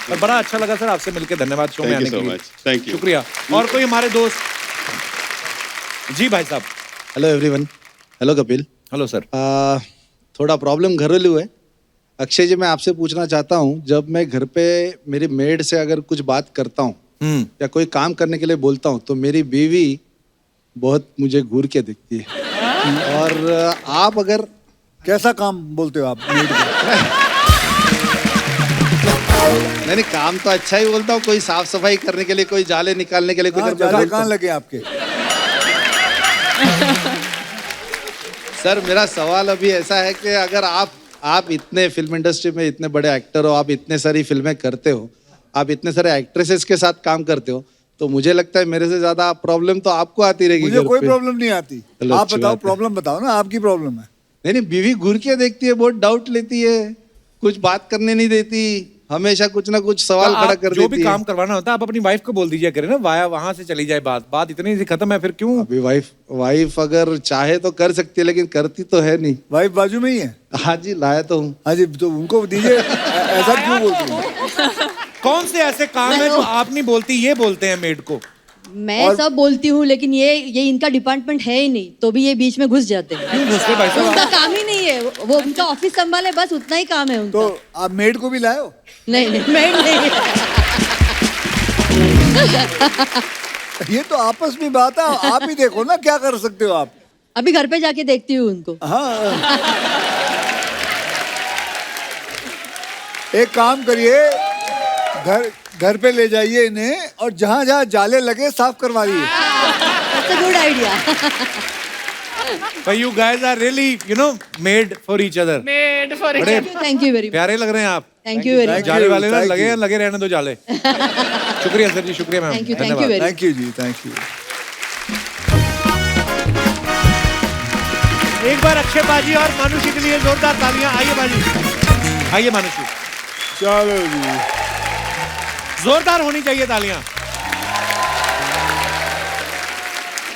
पर बड़ा अच्छा लगा सर आपसे मिलकर। धन्यवाद शो में आने के लिए। Thank you. शुक्रिया। और कोई हमारे दोस्त? जी भाई साहब। Hello everyone. Hello Kapil. Hello sir. थोड़ा प्रॉब्लम घरेलू है। अक्षय जी, मैं आपसे पूछना चाहता हूँ, जब मैं घर पे मेरी मेड से अगर कुछ बात करता हूँ या कोई काम करने के लिए बोलता हूँ, तो मेरी बीवी बहुत मुझे घूर के देखती है। और आप अगर कैसा काम बोलते हो आप? नहीं, काम तो अच्छा ही बोलता हूँ। कोई साफ सफाई करने के लिए, कोई जाले निकालने के लिए, कोई जाले कहाँ लगे आपके? सर, मेरा सवाल अभी ऐसा है कि अगर आप इतने फिल्म इंडस्ट्री में इतने बड़े एक्टर हो, आप इतने सारी फिल्में करते हो, आप इतने सारे एक्ट्रेसेस के साथ काम करते हो, तो मुझे लगता है मेरे से ज्यादा प्रॉब्लम तो आपको आती रहेगी। मुझे कोई प्रॉब्लम नहीं आती। आप बताओ, बात है। प्रॉब्लम बताओ ना, आपकी प्रॉब्लम है। नहीं, बीवी घूर के देखती है, बहुत डाउट लेती है, कुछ बात करने नहीं देती, हमेशा कुछ ना कुछ सवाल खड़ा कर देती है। जो भी काम करवाना होता है आप अपनी वाइफ को बोल दीजिए करे ना, वहां से चली जाए बात इतनी सी खत्म है। फिर क्यों? अभी वाइफ अगर चाहे तो कर सकती है, लेकिन करती तो है नहीं। वाइफ बाजू में ही है? हाँ जी, लाया तो हूँ। हाँ जी, तो उनको दीजिए। ऐसा क्यों बोलते हैं? कौन से ऐसे काम है जो आप नहीं बोलती, ये बोलते हैं मेड को? मैं सब बोलती हूँ लेकिन ये इनका डिपार्टमेंट है ही नहीं, तो भी ये बीच में घुस जाते हैं। क्यों घुसते भाई साहब? उनका काम ही नहीं है, वो उनका ऑफिस संभाले, बस उतना ही काम है उनका। तो आप मेड को भी लाए हो? नहीं मेड नहीं। ये तो आपस में बात है, आप ही देखो ना क्या कर सकते हो आप। अभी घर पे जाके देखती हूँ उनको। हाँ, एक काम करिए, घर पे ले जाइए इन्हें और जहाँ जहाँ जाले लगे साफ करवाइए। That's a good idea. But you guys are really, you know, made for each other. Made for each बड़े other. Thank you very much. प्यारे लग रहे हैं आप। Thank you very much. जाले वाले ना Thank लगे you. लगे रहने दो जाले। शुक्रिया सर जी, शुक्रिया ma'am. Thank you very much. Thank you जी, थैंक यू। एक बार अक्षय बाजी और मानुषी के लिए जोरदार तालियां। आइए बाजी, आइए मानुषी। चलो जी, जोरदार होनी चाहिए तालियां।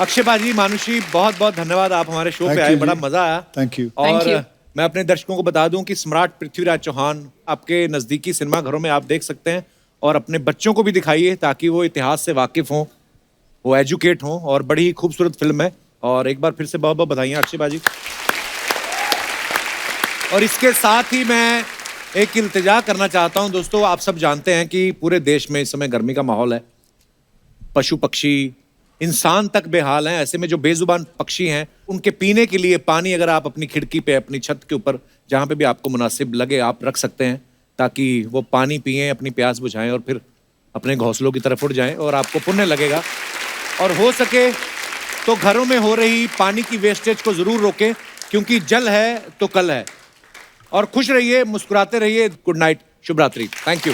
अक्षय बाजी, मानुषी, बहुत बहुत धन्यवाद, आप हमारे शो Thank पे आए, you बड़ा जी। मजा आया। Thank you. Thank you. और मैं अपने दर्शकों को बता दूं कि सम्राट पृथ्वीराज चौहान आपके नजदीकी सिनेमा घरों में आप देख सकते हैं, और अपने बच्चों को भी दिखाइए ताकि वो इतिहास से वाकिफ हों, वो एजुकेट हों, और बड़ी ही खूबसूरत फिल्म है। और एक बार फिर से बहुत बहुत बधाइयां अक्षय बाजी। और इसके साथ ही मैं एक इल्तिजा करना चाहता हूं दोस्तों, आप सब जानते हैं कि पूरे देश में इस समय गर्मी का माहौल है, पशु पक्षी इंसान तक बेहाल हैं। ऐसे में जो बेजुबान पक्षी हैं उनके पीने के लिए पानी अगर आप अपनी खिड़की पे, अपनी छत के ऊपर, जहाँ पे भी आपको मुनासिब लगे, आप रख सकते हैं ताकि वो पानी पिएं, अपनी प्यास बुझाएं और फिर अपने घोंसलों की तरफ उड़ जाएं, और आपको पुण्य लगेगा। और हो सके तो घरों में हो रही पानी की वेस्टेज को जरूर रोकें, क्योंकि जल है तो कल है। और खुश रहिए, मुस्कुराते रहिए। गुड नाइट, शुभ रात्रि। Thank you.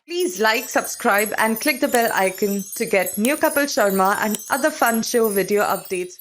Please like, subscribe and click the bell icon to get new Kapil Sharma and other fun show video updates.